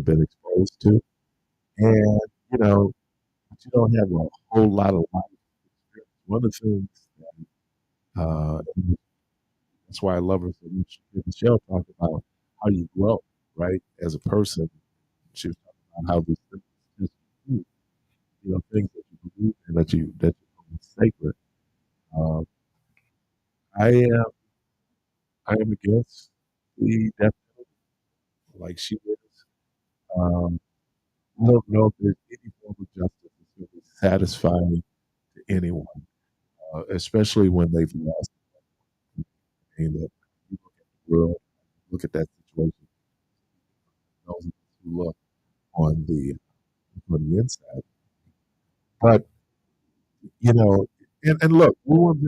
A: been exposed to, and you know, but you don't have a whole lot of life experience. One of the things and that's why I love her so much. Michelle talked about how you grow, right, as a person. She was talking about how these things just things that you believe in that you hold sacred. Uh, I am I am against the death penalty, like she is. Um, I don't know if there's any form of justice that's going to be satisfying to anyone, especially when they've lost pain. That you look at the world, look at that situation, those of us who look on the inside. But you know, and look, we want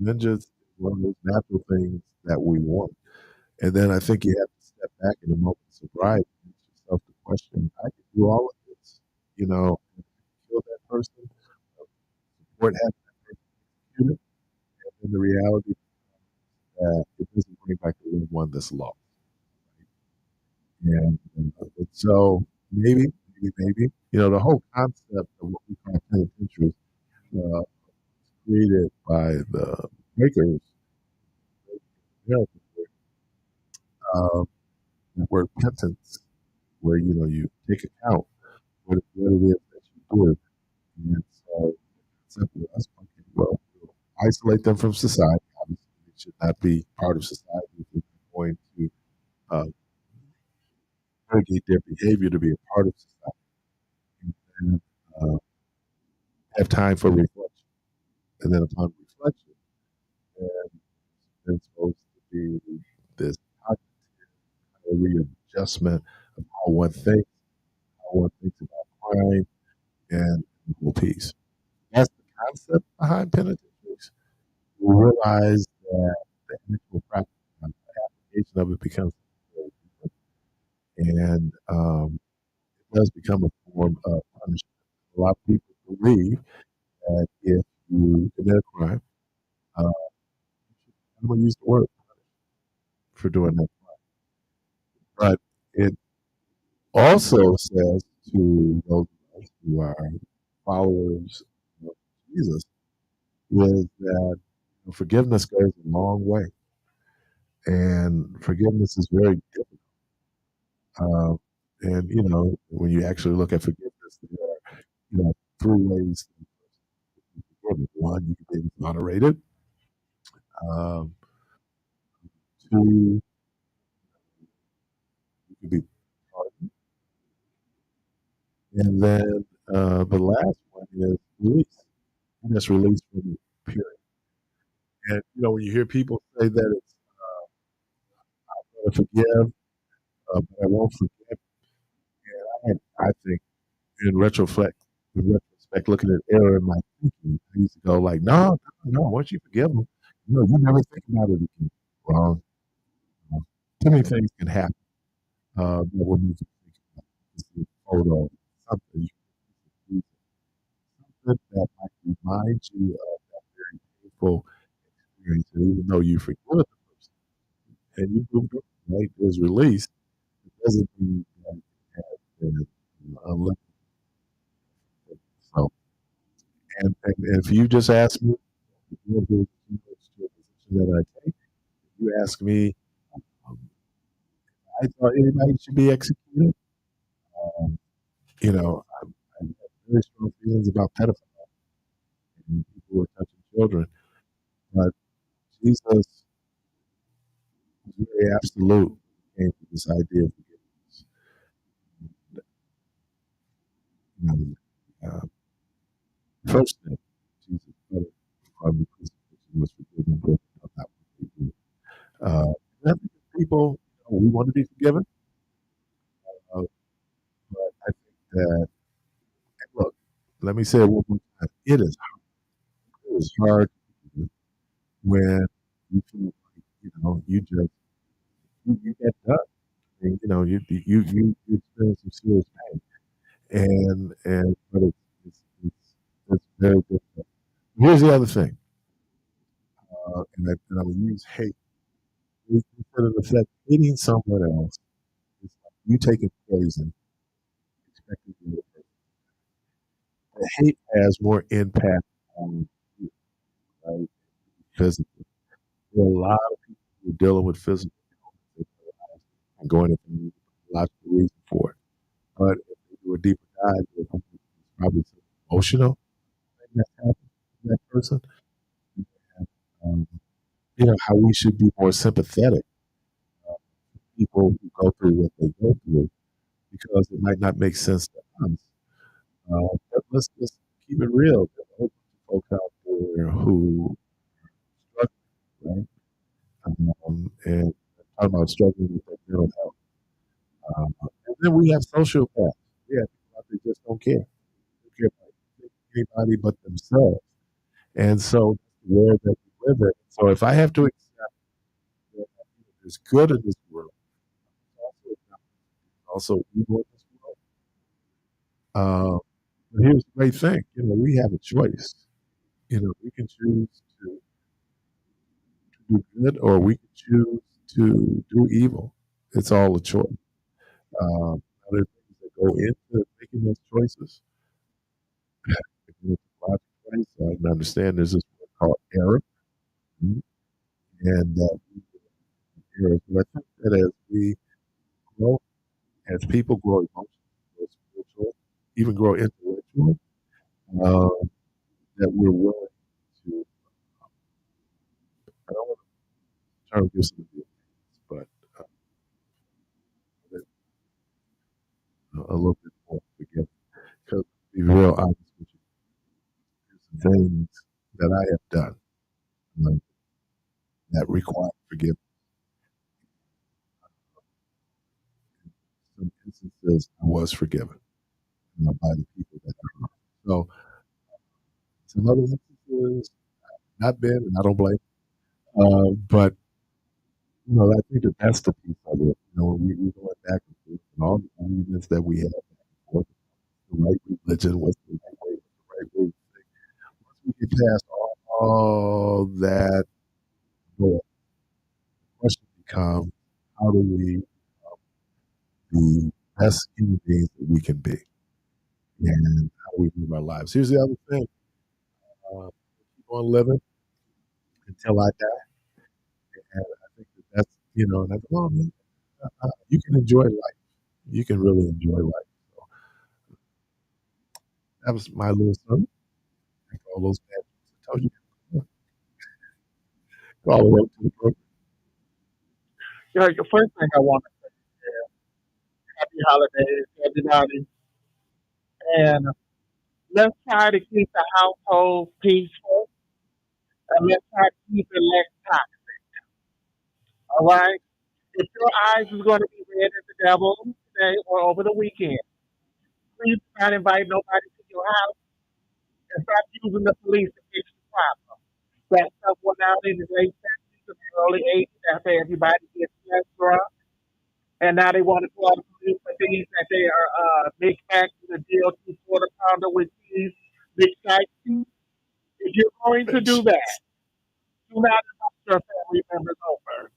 A: vengeance is one of those natural things that we want. And then I think you have to step back in the moment of sobriety and ask yourself the question: I can do all of this, kill that person, support having that person executed, and then the reality that it doesn't bring back the loved one that's lost. And so maybe, the whole concept of what we call penitentiary uh, created by the makers of America, um, the word penance, where you take account what it is that you do, and so simply us, okay, well, we'll isolate them from society. Obviously, they should not be part of society if they're going to uh, delegate their behavior to be a part of society, and then have time for reflection, and then upon reflection, and it's supposed to be this readjustment of how one thinks about crime and legal peace. That's the concept behind penitentiaries. You realize that the actual practice application of it becomes very different, and it does become a form of punishment. A lot of people believe that if you commit a crime, I'm going to use the word for doing that, but it also says to those of us who are followers of Jesus is that forgiveness goes a long way, and forgiveness is very difficult. And when you actually look at forgiveness, there are three ways to be forgiven. One, you can be exonerated. Um, Two, you can be pardoned, And then the last one is release. And that's release from the period. And when you hear people say that it's going to forgive, but I won't forget, I think in retrospect, looking at error in my thinking, I used to go like, no, no, once you forgive them, you never think about it again. Wrong. Wrong. Too many things can happen that will make you think about it. Just a photo, something you can do, something that might remind you of that very painful experience. And even though you forgive the person and you moved on, right, there's release, it doesn't mean that it has been unlimited. So, and if you just ask me, if you're to a position that I take, you ask me, um, I thought anybody should be executed. Um, I have very strong feelings about pedophiles and people who are touching children, but Jesus was very absolute when it came to this idea of forgiveness. You know, first thing, Jesus said on the crucifixion was forgiven for not what they do. And I think that people, we want to be forgiven, uh, but I think that, and look, let me say it one more time. It is hard to do when you feel like, you just, you get done. And, you experience some serious pain. But it's very difficult. Here's the other thing, and I would use hate. Instead of affect hating someone else, it's like you taking poison, expecting the other person. The hate has more impact on you, right? Physically. There are a lot of people who are dealing with physical illness and going into logical reason for it. But if they do a deeper dive, it's probably some emotional thing that's happened to that person. And, how we should be more sympathetic to people who go through what they go through because it might not make sense to us. But let's just keep it real. There's a whole bunch of folks out there who struggle, right? And talking about struggling with their mental health. And then we have sociopaths. We have people out there just don't care. They don't care about anybody but themselves. And so the world that we live in. So if I have to accept that there's good in this world, there's also evil in this world. But here's the great thing, we have a choice. We can choose to do good or we can choose to do evil. It's all a choice. Other things that go into making those choices. If you look at logic, right? So I can understand there's this word called error. Mhm. And errors. But I think that as we grow, as people grow emotionally, grow spiritually, even grow intellectually, um, that we're willing to, I don't want to turn this into but uh, a little bit more forgiving. Because to be real honest with you, there's some things that I have done um, that require forgiveness. Some instances I was forgiven by the people that I hurt. So some other instances not been, and I don't blame. But I think that that's the piece of it. We going back and forth and all the arguments that we have back and forth. The right religion, what's the right way, what's the right way. Once we get past all that, the question becomes, how do we be best human beings that we can be, and how do we live our lives? Here's the other thing: keep on living until I die, and I think that that's and I go, oh man, you can enjoy life. You can really enjoy life. So that was my little sermon. Like all those bad jokes I told you. All the way to the program.
I: Yeah, the first thing I want to say is happy holidays, everybody. And let's try to keep the household peaceful, and let's try to keep it less toxic. All right? If your eyes is going to be red as the devil today or over the weekend, please do not invite nobody to your house and stop using the police to fix the problem. That stuff went out in the late 70s and the early 80s after everybody gets less drunk. And now they want to call the police for things that they are mixed back to the DLT quarter pounder with cheese, mixed side cheese. If you're going to do that, do not invite your family members over.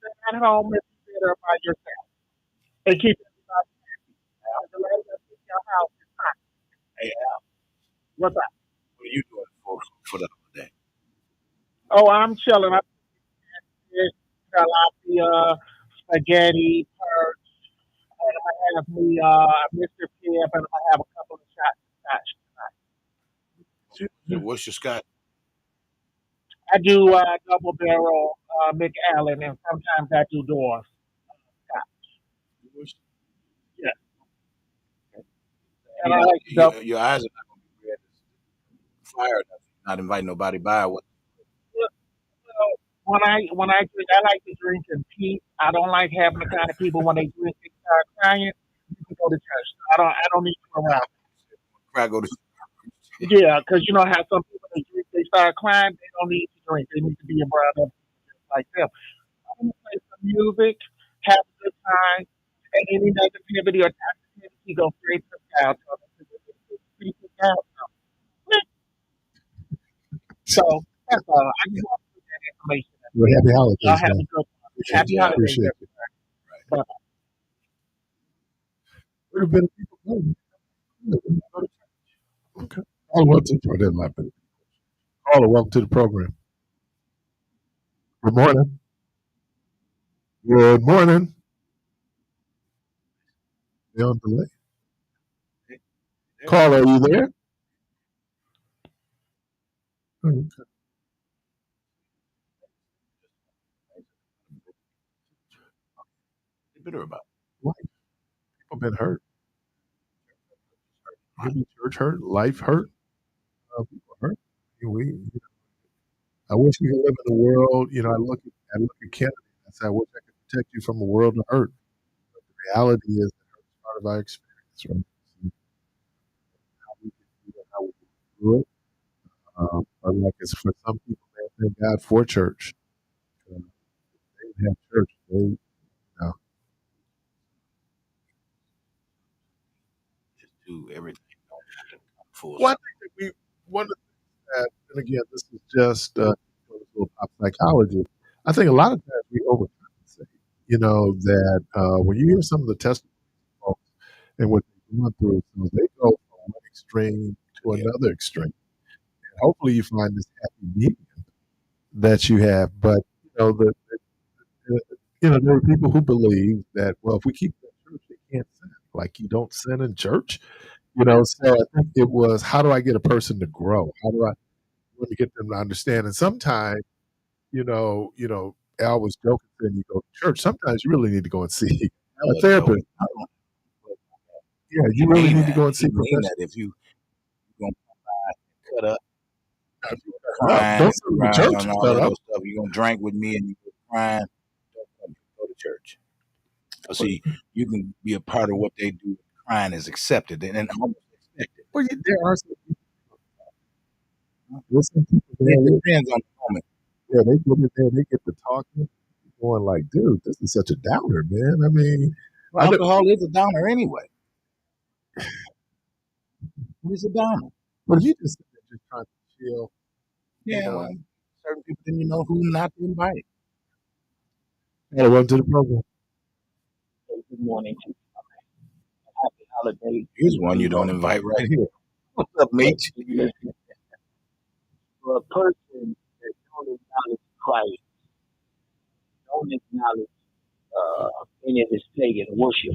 I: Stay at home and be better by yourself. And keep everybody happy. Now, the lady that's in your house is hot.
B: Hey,
I: What's up?
B: what are you doing for the holiday?
I: Oh, I'm chilling. I'm just tilapia, spaghetti, perch, and I'm gonna have me Mr. Pibb, and I'm gonna have a couple of shots of scotch tonight.
B: What's your Scott?
I: I do double barrel McAllen, and sometimes I do Dwarf Scotch. Yeah, and
B: You
I: I
B: not,
I: like to double.
B: your eyes are not going to be red as fire enough. Not inviting nobody by. What?
I: Well, when I drink, I like to drink in peace. I don't like having the kind of people when they drink they start crying. You can go to church. I don't need you around.
B: Cry go to.
I: Yeah, because you know how some people they drink they start crying. They don't need to drink. They need to be around other people just like them. I'm gonna play some music, have a good time, and any negativity or toxicity go straight to the cow. So that's all. I just want to put that information.
A: Well, happy
I: Y'all
A: holidays,
I: have
A: man.
I: a good one.
B: Appreciate
I: Happy
B: you.
I: holidays,
A: Appreciate you.
I: everybody. Bye.
A: Would have been people going. Okay. All welcome to the program. Caller, welcome to the program. Good morning. Good morning. You're on delay. Caller, are you there? Okay.
B: Bitter about.
A: Life. People been hurt. Maybe church hurt, life hurt, people hurt. We, I wish we could live in a world. I look at Kennedy. I say, I wish I could protect you from a world of hurt. But the reality is, that hurt is part of our experience, right? How we get through it, how we get through it. But like it's for some people, man, thank God for church. They didn't have church. Know,
B: Just do everything. Full
A: Well, I think that one of the things that, and again, this is just little pop psychology. I think a lot of times we overcompensate. That when you hear some of the testimonies of folks and what they're going through, so they go from one extreme to
B: Yeah.
A: another extreme. And hopefully, you find this happy medium that you have. But there are people who believe that if we keep in church, they can't sin. Like you don't sin in church. So I think it was how do I get a person to grow? How do I want to get them to understand? And sometimes, Al was joking saying you go to church. Sometimes you really need to go and see a therapist. Yeah, you really need to go and see a professional.
B: That if you gonna cut up,
A: Don't
B: crying,
A: sit in the church
B: and
A: and
B: all
A: cut
B: that
A: up.
B: other stuff, you gonna drink with me and you crying, don't come go to church. See, you can be a part of what they do. Crying is accepted and almost expected.
A: Well, there are some people. Listen, people
B: It depends on the moment.
A: Yeah, they get in there, they get to talking, going like, dude, this is such a downer, man. I mean,
B: Well, alcohol is a downer anyway. It's a downer.
A: Well, you just trying to chill.
B: Yeah, well, certain people didn't know who not to invite.
A: Hello, welcome to the program.
I: Good morning. Happy holidays.
B: Here's one you don't invite right here. What's up, mate?
I: For a person that don't acknowledge Christ, don't acknowledge any of his pagan worship,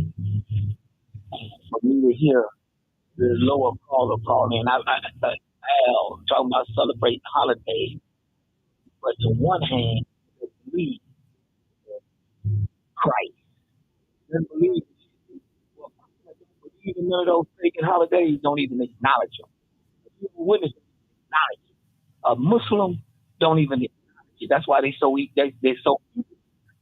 I: for me to hear the lower caller calling, Al talking about celebrating holidays, but on one hand, they believe Christ. They believe
J: even none of those pagan holidays don't even acknowledge them. Witness acknowledge it. A Muslim don't even acknowledge it. That's why they so eager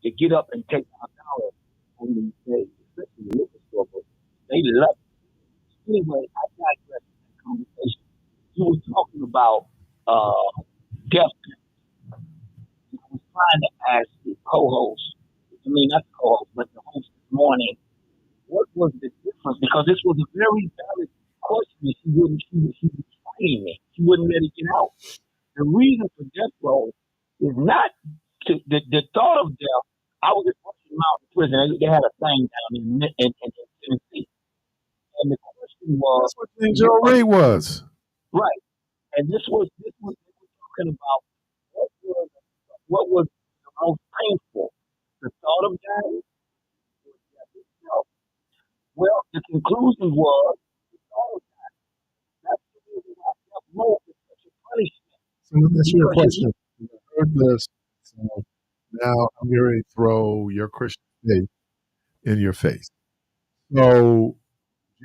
J: to get up and take our dollars on these days, especially the liquor store. But they love it. Anyway, I digress from that conversation. You were talking about death penalty. I was trying to ask the co-host, I mean not the co-host, but the host this morning, what was the difference? Because this was a very valid question. She was fighting it. She wouldn't let it get out. The reason for death row is not the thought of death. I was at Russian Mountain Prison. They had a thing down in Tennessee, and the question was,
A: That's what King Joe Ray was.
J: right, and this was they were talking about what was what was the most painful, the thought of dying or death itself. Well, the conclusion was the thought of dying. That's the reason why death row is such a punishment.
A: So let me ask you a
J: Because
A: question. You heard this, so now I'm going to throw your Christian faith in your face. So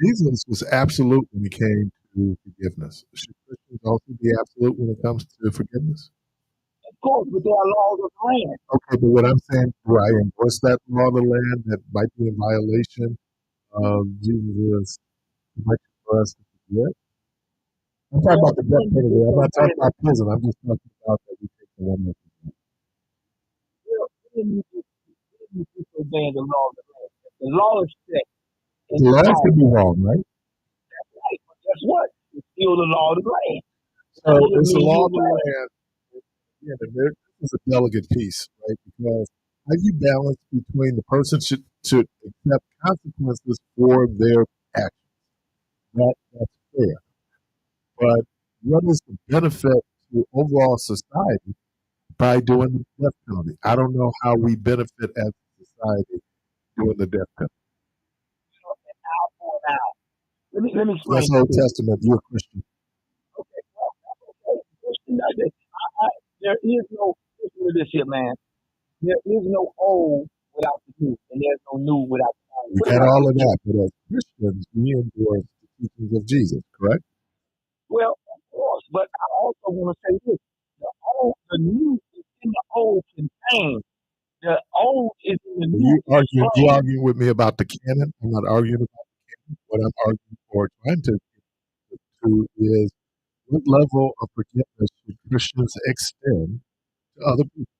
A: Jesus was absolute when it came to forgiveness. Should Christians also be absolute when it comes to forgiveness?
J: of course, but there are laws of land.
A: Okay, but what I'm saying, do I endorse that law of the land that might be in violation of Jesus' direction for us to forgive? I'm talking about the death penalty. I'm not talking about prison. I'm just talking about that we take the one that we
J: You disobeying the law of the land. The law is set.
A: The laws can be wrong, right?
J: That's right. But guess what? It's still the law of the land.
A: So it's the law of the land. Yeah, this is a delicate piece, right? Because how do you balance between the person should accept consequences for their actions? That's fair. But what is the benefit to overall society by doing the death penalty? I don't know how we benefit as a society doing the death penalty.
J: Let me explain.
A: That's Old Testament. You're a Christian.
J: Okay, well, that's okay. Christian, there is no, listen to this here, man. There is no old without the new, and there's no new without the old.
A: We got all of that, but as Christians, we endorse the teachings of Jesus, correct?
J: Well, of course, but I also want to say this: the new is in the old contained. The old is in the new.
A: You arguing with me about the canon? I'm not arguing about the canon. What I'm arguing for, trying to get to, is what level of forgiveness should Christians extend to other people?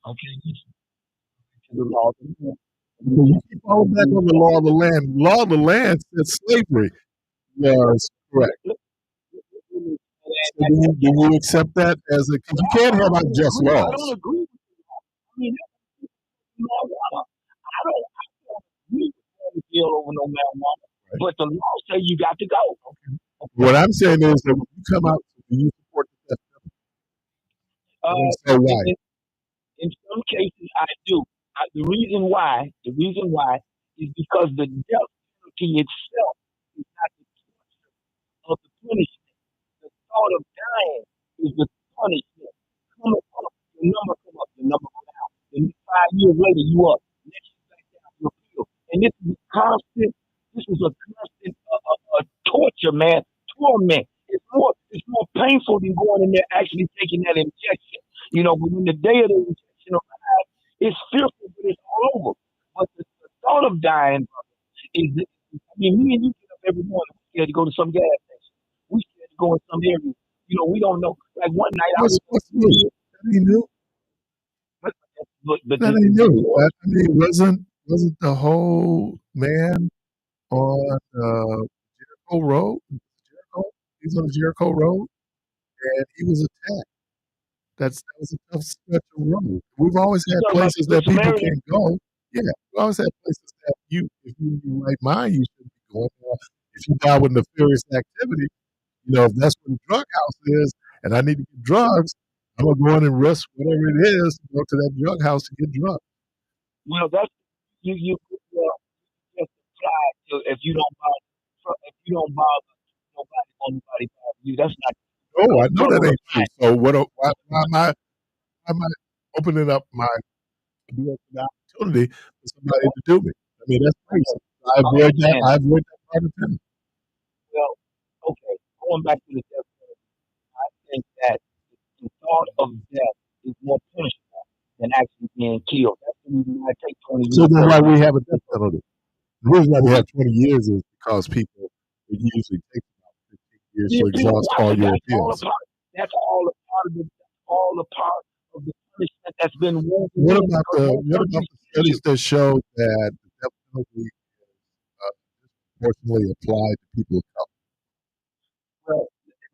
J: Okay, to the law of the land.
A: You keep falling back on the law of the land. The law of the land said slavery was correct. So do you accept that as a? Because you can't have unjust laws.
J: I don't agree with you. I mean, marijuana. I don't agree with the bill over no marijuana, but the law say you got to go.
A: What I'm saying is that when you come out, do you support the death penalty? And so why?
J: In some cases, I do. The reason why is because the death penalty itself is not the torture of the punishment. The thought of dying is the punishment. Come up, your number come up, your number come out. And 5 years later, you up. Next year, back down, you appeal. And this is a constant torture, man, torment. It's more painful than going in there actually taking that injection. You know, but when the day of the injection arrives, it's fearful, but it's all over. But the thought of dying, brother, me and you get up every morning, we scared to go to some gas station. We scared to go in some area. You know, we don't know. Like one night I was
A: What's new? That ain't new.
J: but
A: that ain't new. I mean, wasn't the whole man on Jericho Road? Jericho? He's on the Jericho Road, and he was attacked. That was a tough stretch of road. We've always had places that people can go. Yeah, we always had places that if you in your right mind, you shouldn't be going there. If you die with nefarious activity, you know, if that's where the drug house is, and I need to get drugs, I'm gonna go in and risk whatever it is to go to that drug house to get drugs.
J: Well, that's you just apply to if you don't bother nobody bother you. That's not.
A: Oh, I know that ain't true. So why am I opening up my opportunity for somebody to do me? I mean, that's crazy. I avoid that private penalty.
J: Well, okay, going back to the death penalty, I think that the thought of death is more punishable than actually being killed. That's the reason why I take 20
A: So
J: years,
A: then
J: 30
A: why we
J: years.
A: have a death penalty? The reason why we have 20 years is because people, it usually takes about 15 years
J: The
A: to
J: appeal,
A: exhaust
J: right,
A: all
J: but
A: your
J: that's all a
A: appeals.
J: part. That's all a part of the punishment that's been woven
A: What
J: in
A: about
J: because most
A: what about
J: countries
A: the
J: kill you.
A: studies that show that the death penalty is disproportionately applied to people of color?
J: Well,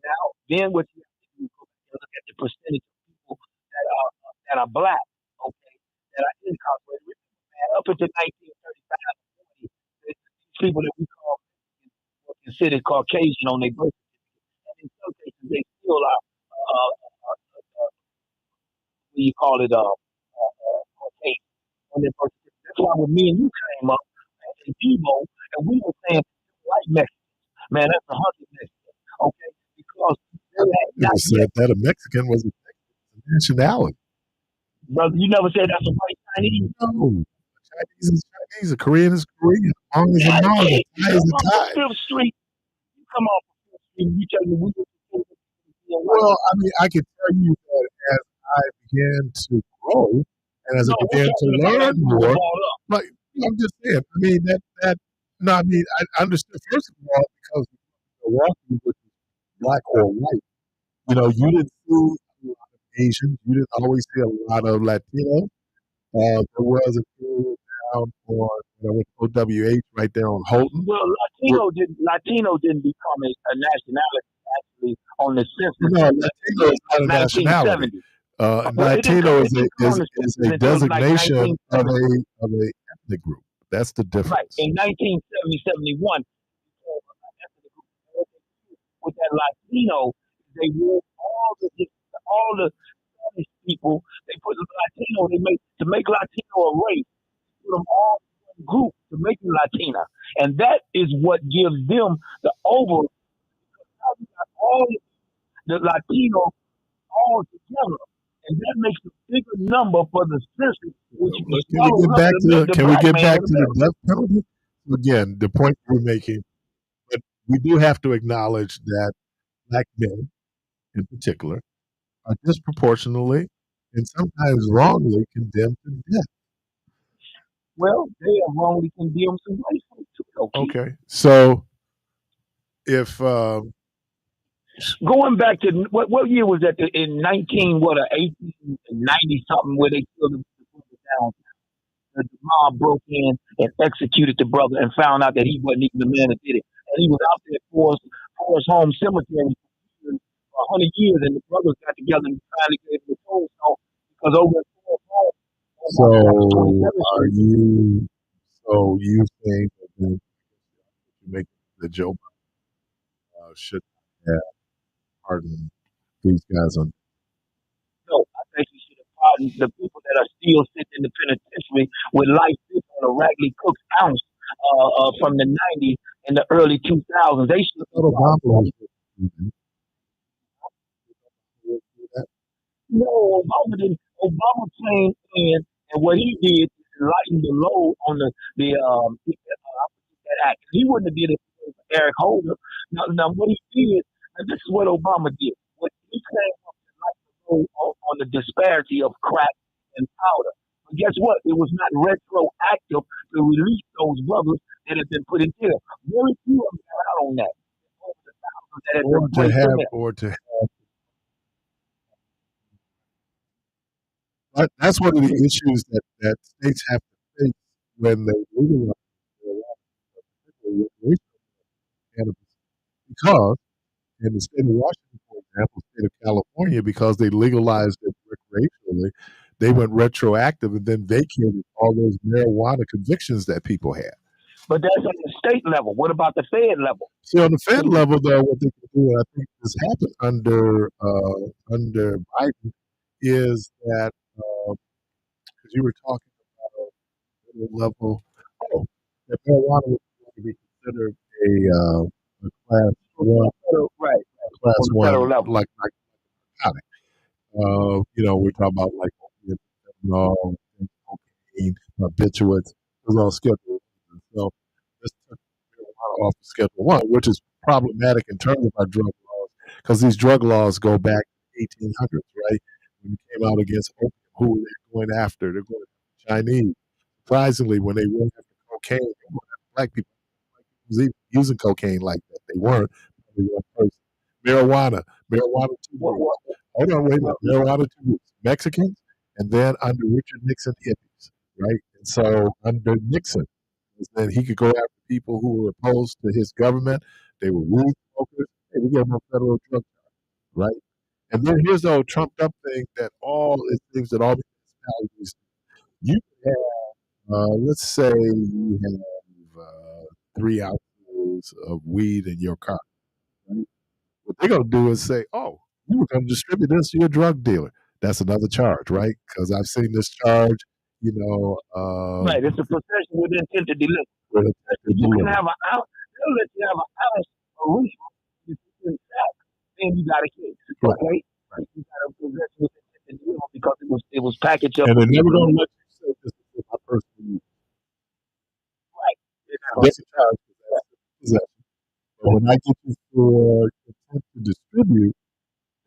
J: now then what you have to do is go back and look at the percentage of people that are black, okay, that are incarcerated. Man, up until 1935, these people that we call were considered Caucasian on their birth certificate, and in some cases they still are. What do you call it? Caucasian on their birth certificate. That's why when me and you came up in Debo, and we were saying white Mexicans, man, that's a hundred Mexicans, okay, because they had
A: Never
J: not
A: said
J: yet,
A: that a Mexican was a nationality.
J: brother. You never said that's a white Chinese.
A: No, Chinese is Chinese, a Korean is Korean, a Hmong is a
J: Man,
A: Hmong, a
J: you
A: Thai
J: come
A: is a
J: off of
A: Thai.
J: Fifth Street. You come off of Fifth Street. You tell me we were white.
A: Well, I mean, I can tell you that as I began to grow and as I
J: No, we're
A: began to
J: talking about
A: learn
J: after we were
A: more,
J: brought up.
A: like I'm just saying, I mean that no, I mean I understood first of all because Milwaukee, which is black or white, you didn't see a lot of Asians, you didn't always see a lot of Latinos. There was a period down on when I went to OWH right there on Houghton.
J: Well, Latino didn't become a nationality actually on the census
A: No,
J: until
A: Latino is not a
J: like
A: nationality.
J: 1970. Well,
A: Latino
J: it didn't come on the
A: is
J: census
A: a
J: until like
A: designation of
J: 1970.
A: a ethnic group. That's the
J: Right
A: difference.
J: in 1970, 71. With that Latino, they moved all the Spanish people. They put the Latino. They make to make Latino a race. Put them all in one group to make them Latina, and that is what gives them the over. Now you got all the Latino all together, and that makes a bigger number for the census, which
A: Can we
J: swallows
A: get
J: up
A: back to
J: the black man in
A: the
J: America.
A: death penalty? Again, the point we're making, but we do have to acknowledge that black men, in particular, are disproportionately and sometimes wrongly condemned to death.
J: Well, they have wrongly condemned some white folks too, okay?
A: Okay, so if
J: Going back to what year was that? In 1890 something, where they killed the brother down. The mob broke in and executed the brother and found out that he wasn't even the man that did it. And he was out there at Forest Home Cemetery for 100 years, and the brothers got together and finally gave him a tombstone because over at Forest Home,
A: so
J: that was 27th
A: are
J: Street.
A: you you think that you make that Joe should have pardoned these guys on?
J: No, I think he should have pardoned the people that are still sitting in the penitentiary with life sentence on a Ragley Cook's ounce from the 90s and the early 2000s. They should
A: I
J: be
A: thought Obama
J: pardoned.
A: was doing that.
J: No, Obama came in, and what he did is lighten the load on that act. He wouldn't have did it for Eric Holder. Now what he did, and this is what Obama did. What he came up to lighten the load on the disparity of crack and powder. But guess what? It was not retroactive to release those brothers that had been put in jail. Very few of them got out on that. Over the thousands that had been placed in there.
A: Or to have that's one of the issues that states have to face when they legalize recreational cannabis. Because in the state of Washington, for example, state of California, because they legalized it recreationally, they went retroactive and then vacated all those marijuana convictions that people had.
J: But that's on the state level. What about the Fed level?
A: See, on the Fed level, though, what they can do, and I think this happened under Biden, is that because you were talking about federal level, that marijuana was going to be considered a class one,
J: Right.
A: class
J: On the
A: one,
J: federal level.
A: like narcotic. We're talking about like opiates, fentanyl, cocaine, barbiturates. Those are all scheduled. So this took marijuana off of Schedule 1, which is problematic in terms of our drug laws, because these drug laws go back to the 1800s, right? When we came out against opium, who they're going after? They're going after the Chinese. Surprisingly, when they went after cocaine, they went after black people. Black people was even using cocaine like that. They weren't. Only one person. Marijuana two groups. Hold on, wait a minute. Marijuana two groups. Mexicans, and then under Richard Nixon, hippies, right? And so under Nixon, then he could go after people who were opposed to his government. They were weed smokers. Hey, we gave them a federal drug charge, right? And then here's the old trumped up thing that all it seems that all municipalities you have, let's say you have 3 ounces of weed in your car. Right? What they're gonna do is say, "Oh, you were gonna distribute this. You're a drug dealer." That's another charge, right? Because I've seen this charge. You know,
J: Right, it's a possession with intent to deliver.
A: with a-
J: You can have an ounce. They'll let you have an ounce of resource if it's in fact, then you got a case.
A: Right.
J: Okay, you got a possession with intent to deliver because it was packaged up.
A: and they're never gonna let you say this is for my personal use.
J: Right.
A: That's a charge for that possession. But when I get you for intent to distribute,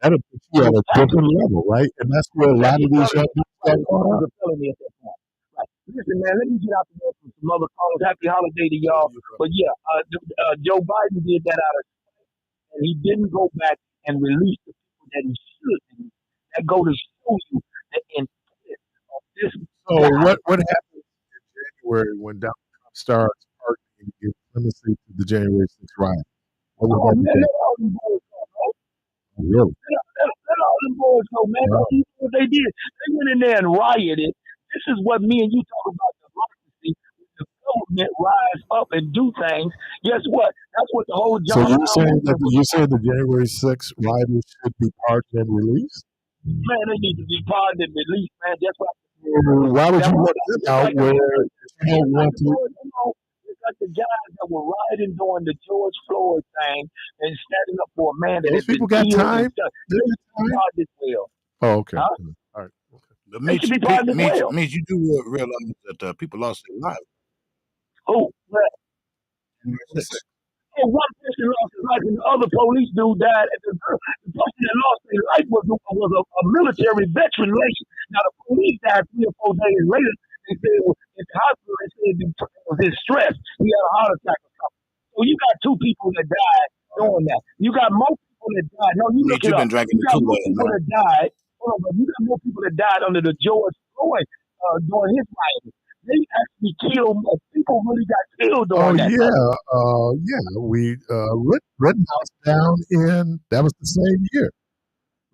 A: that'll put you at a different level, right? And that's where a lot of these young people got caught up.
J: A felony at that point. Right. Listen, man, let me get out the way for some other callers. Happy holiday to y'all. But yeah, Joe Biden did that out of, and he didn't go back and release the people that he should. And that go to show you the intent of this.
A: So what happens in January when Donald Trump starts pardoning and gives clemency to the January 6th riot? What would
J: Oh,
A: that
J: man,
A: be?
J: let all them boys go, bro.
A: Really?
J: Let all them boys go, man.
A: Wow.
J: You know what they did? They went in there and rioted. This is what me and you talk about democracy. The government rise up and do things. Guess what? That's what the whole
A: So
J: John
A: you're saying
J: Brown
A: that you're saying the January 6th rioters should be pardoned and released?
J: man, they need to be pardoned and released, man. That's why.
A: Why would you want them out
J: like
A: where you don't want to?
J: It's like the guys that were rioting during the George Floyd thing and standing up for a man that
A: Those
J: had been
A: people got
J: killed and
A: time?
J: stuff.
A: They
J: They
A: got
J: should be
A: time?
J: pardoned as well.
A: Oh, okay.
J: Huh?
A: All right. Okay.
B: But
J: They should be pardoned as well.
B: Mitch, you do realize that people lost their lives.
J: Who? Well,
B: January 6th.
J: one person lost his life and the other police dude died. And the person that lost his life was a military veteran lady. Now, the police died 3 or 4 days later. They said it was at the hospital. They said it was his stress. He had a heart attack or something. So you got 2 people that died doing that. You got more people that died. No, you look
B: Mitch,
J: it
B: you've
J: up.
B: been drinking
J: You
B: the
J: got more
B: Kool-Aid,
J: people
B: man.
J: that died. Hold on, bro. You got more people that died under the George Floyd during his rioting. They actually killed. People really got killed
A: Oh
J: during that.
A: yeah. We Rittenhouse down in that was the same year,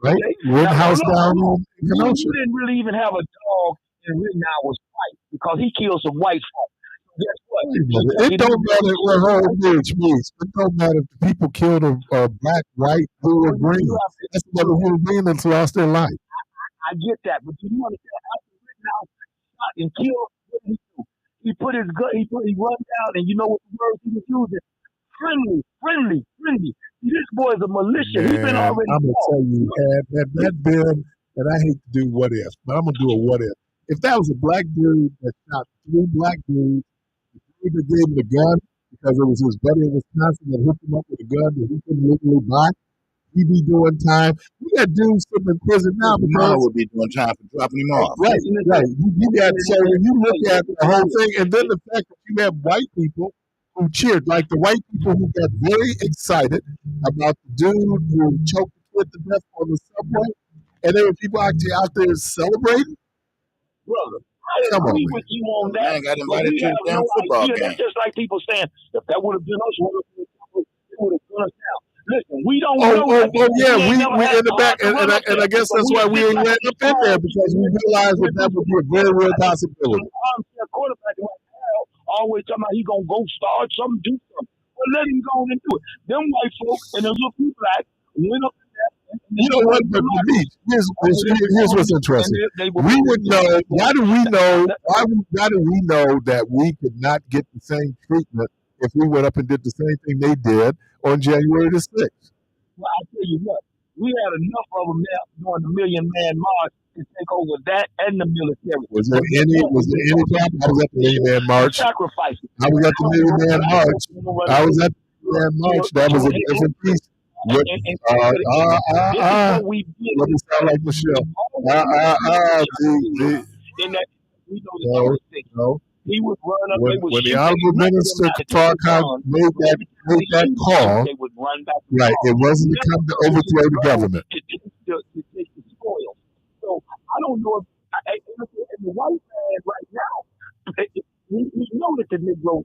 A: right?
J: Okay.
A: Rittenhouse
J: Now,
A: down in
J: You
A: Kenosha.
J: didn't really even have a dog in Rittenhouse's fight because he killed some white folk. Guess what?
A: Wait a minute. It don't matter what whole Mitch means. It don't matter if the people killed a black, white, blue, or green. That's another human being that's lost their life.
J: I get that, but do you understand? After Rittenhouse shot and killed, what did he do? He put his gun. He run down, and you know what the words he was using? Friendly. See, this boy is a militia. He's been
A: Man,
J: already.
A: I'm gonna tell you, had that been, and I hate to do what if, but I'm gonna do a what if. If that was a black dude that shot 3 black dudes, the dude that gave him the gun because it was his buddy in Wisconsin that hooked him up with a gun that he couldn't legally buy, he'd be doing time. We got dudes sitting in prison now
B: His mama
A: because
B: would be doing time for dropping him off.
A: right. You got so when you look at the whole thing, and then the fact that you have white people who cheered, like the white people who got very excited about the dude who choked the kid to death on the subway, and there were people actually out there celebrating.
J: Brother, I
A: Come on,
J: agree
A: man.
J: with you on
B: The
J: that.
B: man got
J: But
B: invited
J: we
B: to the
J: have
B: damn
J: no
B: football
J: idea.
B: game.
J: That's just like people saying, if that would have been us, it would have gone us down. Listen, we don't know that because
A: Yeah,
J: we ain't never
A: we
J: had
A: in the back,
J: to run up
A: and I
J: there.
A: guess
J: But
A: that's
J: we
A: why
J: have
A: we
J: just
A: ain't
J: like
A: ran up in there because we realized that that would be a very real possibility.
J: armchair quarterback right now, always talking about he gonna go start something, do something. Well, let him go and do it. Them white folks and them little few black went up there.
A: You know what? But here's what's interesting. We would know. Why do we know? Why do we know that we could not get the same treatment if we went up and did the same thing they did on January the 6th?
J: Well, I tell you what. We had enough of them there during the Million Man March to take over that and the military.
A: Was there any problem? I was at the Million Man March.
J: Sacrifices.
A: I was at the Million Man March. I was at the Million Man March. That was a different piece. What,
J: This is what we did.
A: let me sound like Michelle.
J: In that, we know the
A: No,
J: number 6.
A: no.
J: He would run up.
A: When the Honorable Minister Farrakhan made that call,
J: they would run back.
A: right, it wasn't to come to overthrow the government.
J: To take the spoils. So I don't know if the white man right now, we know that the Negro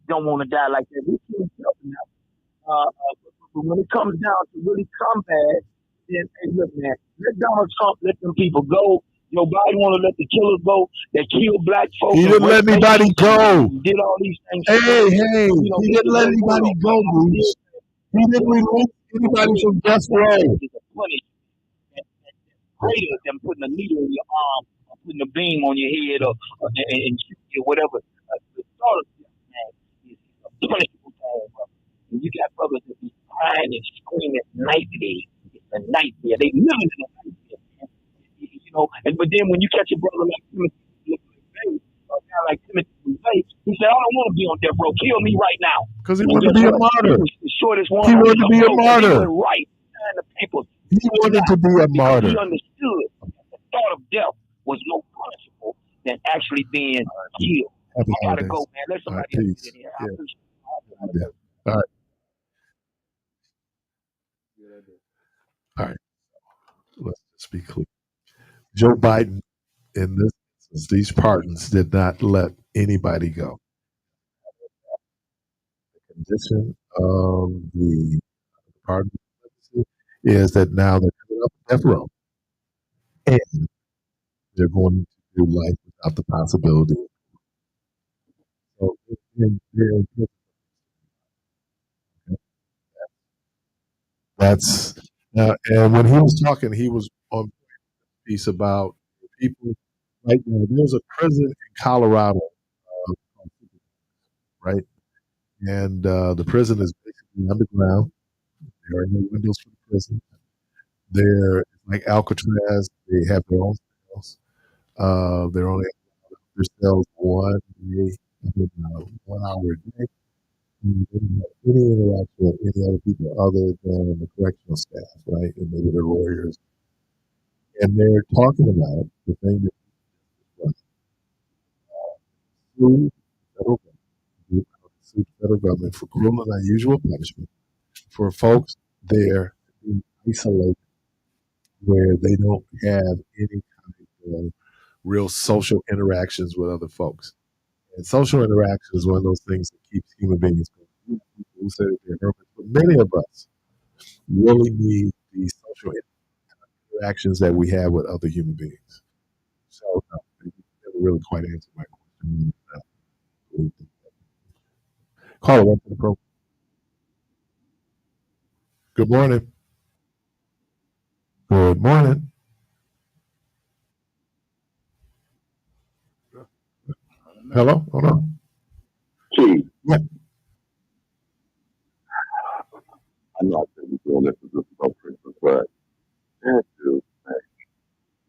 J: don't want to die like that. We can't tell them now. But when it comes down to really combat, then hey, look, man, let Donald Trump let them people go. Joe Biden want to let the killers go. They killed black folks.
A: He didn't let anybody go.
J: He did all these things.
A: Hey, he didn't let anybody go, Bruce. He didn't release anybody from death row.
J: Greater than putting a needle in your arm, or putting a beam on your head, or and whatever. The thought of this, man, is a punishable thing. And you got brothers that be crying and screaming nightly. It's a nightmare. They living in a nightmare. You know, but then when you catch a brother like Timothy, a guy like Timothy, he said, "I don't want to be on death row. Kill me right now."
A: Because he wanted to be a martyr.
J: The shortest one.
A: He wanted to be a martyr.
J: Right. And the people.
A: He wanted to be a martyr.
J: He understood that the thought of death was more punishable than actually being killed.
A: Happy
J: I gotta
A: holidays.
J: go, man. Let somebody
A: All right,
J: else
A: peace.
J: get in here.
A: Yeah. All right. All right. Let's just be clear. Joe Biden, in this instance, these pardons did not let anybody go. The condition of the pardon is that now they're coming up death row, and they're going to do life without the possibility. So that's and when he was talking, he was on a piece about people. Right now, there's a prison in Colorado, right? And the prison is basically underground. There are no windows for the prison. They're like Alcatraz. They have their own cells. They're only their cells 1 day, 1 hour a day. They don't have any interaction with any other people other than the correctional staff, right? And maybe their lawyers. And they're talking about the thing that sue the federal government for cruel and unusual punishment for folks there being isolated where they don't have any kind of real social interactions with other folks. And social interaction is one of those things that keeps human beings going. People who say that they're hermits, but many of us really need these social interactions that we have with other human beings. So, you never really quite answered my question. Caller, welcome to the program. Good morning. Good morning. Hello? Hold on.
C: Chief,
A: Yeah.
C: I know I shouldn't be doing this with no Christmas, but that dude, man,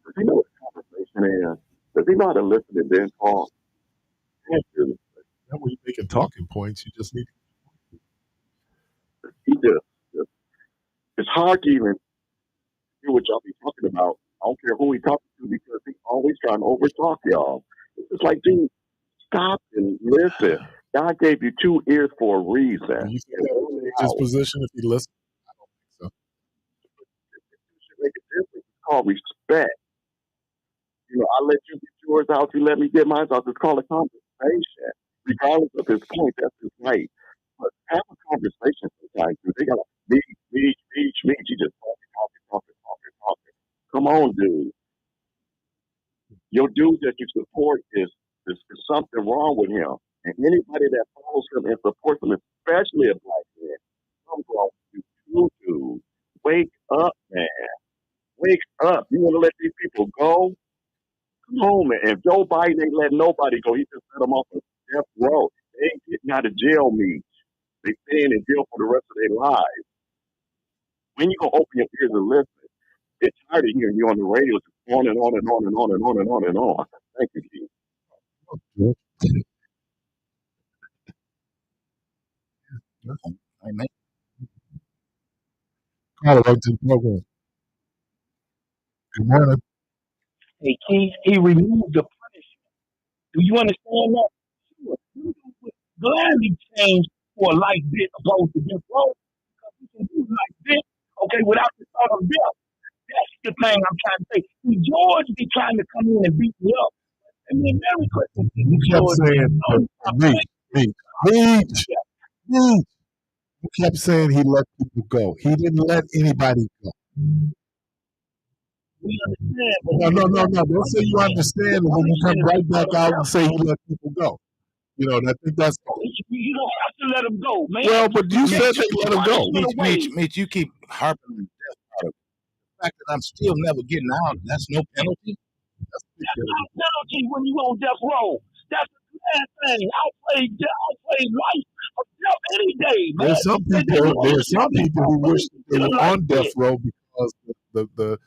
C: does he know what the conversation is? Does he know how to listen and then talk? That dude,
A: That way you're making talking points. You just need
C: he just, it's hard to even hear what y'all be talking about. I don't care who he talking to because he always trying to overtalk y'all. It's just like, dude, stop and listen. God gave you 2 ears for a reason.
A: Do you think that would change his position if he listened? I don't think so.
C: It should make a difference. It's called respect. You know, I let you get yours out, you let me get mine out. It's called a conversation. Regardless of his point, that's his right. But have a conversation sometimes. Dude. They gotta meet. You just talking. Come on, dude. Your dude that you support is something wrong with him. And anybody that follows him and supports him, especially a black man, something wrong with you too, dude. Wake up, man. Wake up. You want to let these people go? Come on, man. If Joe Biden ain't letting nobody go, he just let them off of death row. They ain't getting out of jail meat. They staying in jail for the rest of their lives. when you gonna open your ears and listen? It's tired of hearing you on the radio, just on and on and on and on and on and on and on. Thank you, Keith.
A: Yeah.
B: I mean,
A: Caller, welcome to the program. Good morning.
J: Hey, Keith, he removed the punishment. Do you understand that? Sure. You would gladly change for a life bit opposed to this road. Because we can do like this, okay, without the thought of death. That's the thing I'm trying to say. See, George be trying to come in and beat me up. And then Merry Christmas,
A: You kept
J: George.
A: saying,
J: Oh, stop
A: Meech,
J: playing.
A: Meech, Meech, Meech. You kept saying he let people go. He didn't let anybody go.
J: We understand, but
A: No. Don't say you understand, and then you come right back out and say he let people go. I think that's.
J: you don't have to let him go, man.
A: Well, but you said they let him go.
B: Mitch, you keep harping on death product. The fact that I'm still never getting out, that's no penalty.
J: That's not penalty when you on death row. That's the bad thing. I'll play life or death any day, man.
A: There's some people who wish that they were on death row because the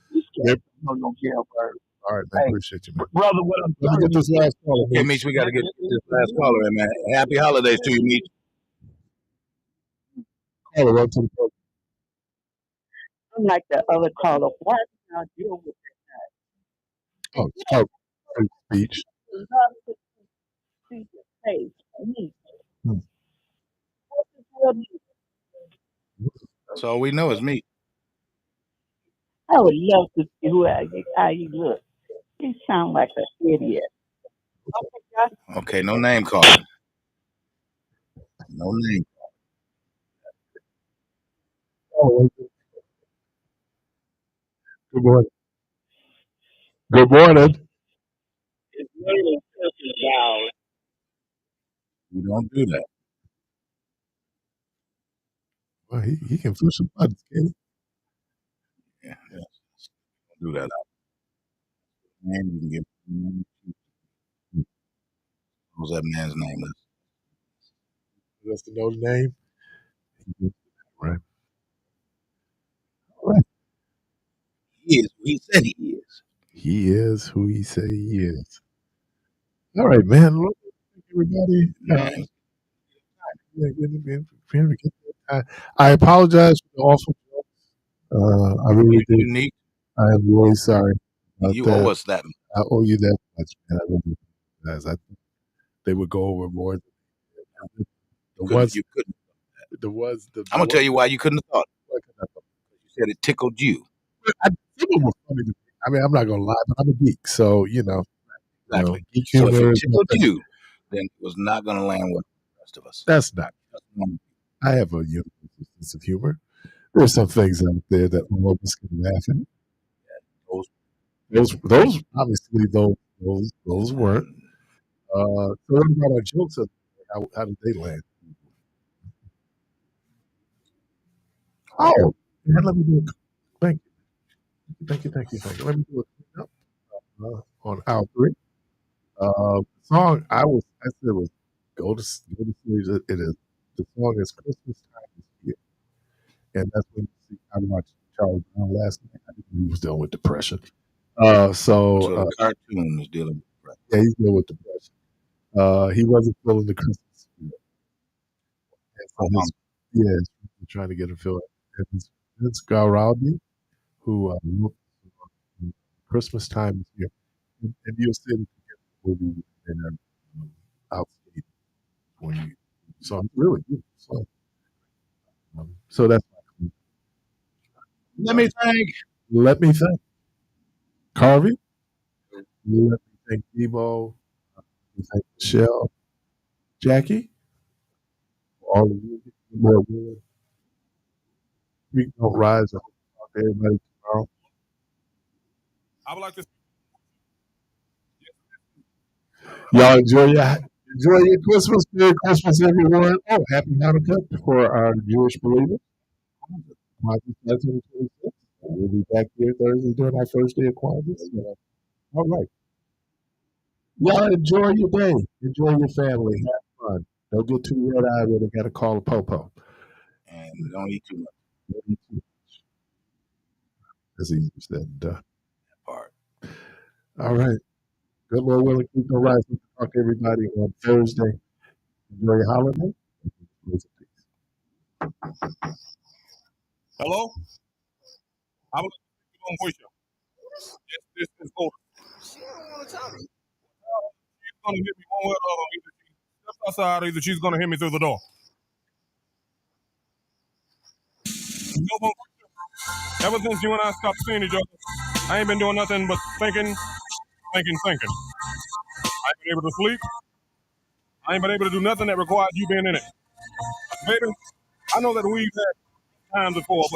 J: no jailbird.
A: all right, man, appreciate you, man.
J: Brother, what I'm
A: Let me get this last caller.
B: Okay, Mitch, we got to get this last caller in, man. Happy holidays to you, Mitch.
A: Caller, welcome to the program.
K: Unlike the other caller, why do y'all deal with that?
A: Oh, it's called free speech.
K: Love to see your face. Me.
A: Hmm.
K: What is your name?
B: That's all we know is Mitch.
K: I would love to see how you look. You sound like an idiot. Okay, y'all.
B: Okay, no name calling. No name.
A: Oh, good morning. Good morning.
J: It's really down.
B: We don't do that.
A: Well, he can push some buttons, can he?
B: Yeah. Don't do that. Man, you can get. What's that man's name?
A: He wants to know the name. Right. All right.
B: He is who he said he is.
A: He is who he say he is. All right, man. Look, everybody.
B: Man,
A: I apologize for the awful joke. I really do.
B: unique.
A: I am really sorry about
B: You
A: that.
B: owe us that.
A: I owe you that much, man. I really apologize. I think they would go overboard.
B: You couldn't.
A: I'm
B: I'm gonna tell you why you couldn't have thought. You said it tickled you.
A: Some of them were funny to me. I mean, I'm not gonna lie, but I'm a geek, so
B: Exactly.
A: geek
B: So if
A: humor
B: it
A: is my
B: tickled
A: thing.
B: you, then it was not gonna land with the rest of us.
A: That's not. I have a universal sense of humor. There's some things out there that all of us can laugh at. Those obviously those weren't. So what about our jokes? How did they land? Oh, man, let me do it. Thank you. Let me do a cleanup on aisle 3. The song I said was go to sleep. It is the song is Christmas time is here, and that's when you see. I watched Charlie Brown last night. I think he was dealing with depression.
B: So the cartoon is dealing with depression.
A: Yeah, he's dealing with depression. He wasn't feeling the Christmas spirit. And so he's trying to get him feeling. And his Vince Guaraldi, who wrote Christmas time is here, and you'll see it movie and outstate when you. So it's really beautiful song. So that's my
B: Let me think.
A: Let me thank Carvey. Let me thank Debo. Let me thank Michelle, Jackie, for all of you. More women. We don't rise. I hope to talk to everybody tomorrow.
H: I would like to.
A: Y'all enjoy your Christmas. Merry Christmas, everyone. Oh, happy Hanukkah for our Jewish believers. Kwanzaa 2026. We'll be back here Thursday doing our first day of Kwanzaa. All right. Y'all enjoy your day. Enjoy your family. Have fun. Don't get too red eyed when they got to call a popo.
B: And don't eat too much.
A: Don't eat too much. That's easier said than done.
B: Part.
A: All right. Good Lord willing, keep no rise. We can talk to everybody on Thursday. Enjoy your holiday.
H: Hello? I was on voice you. This is over. She's gonna hit me one way or the other. Either she steps outside or either she's gonna hit me through the door. No more voice you. Ever since you and I stopped seeing each other, I ain't been doing nothing but thinking. I ain't been able to sleep. I ain't been able to do nothing that required you being in it. Baby, I know that we've had times before, but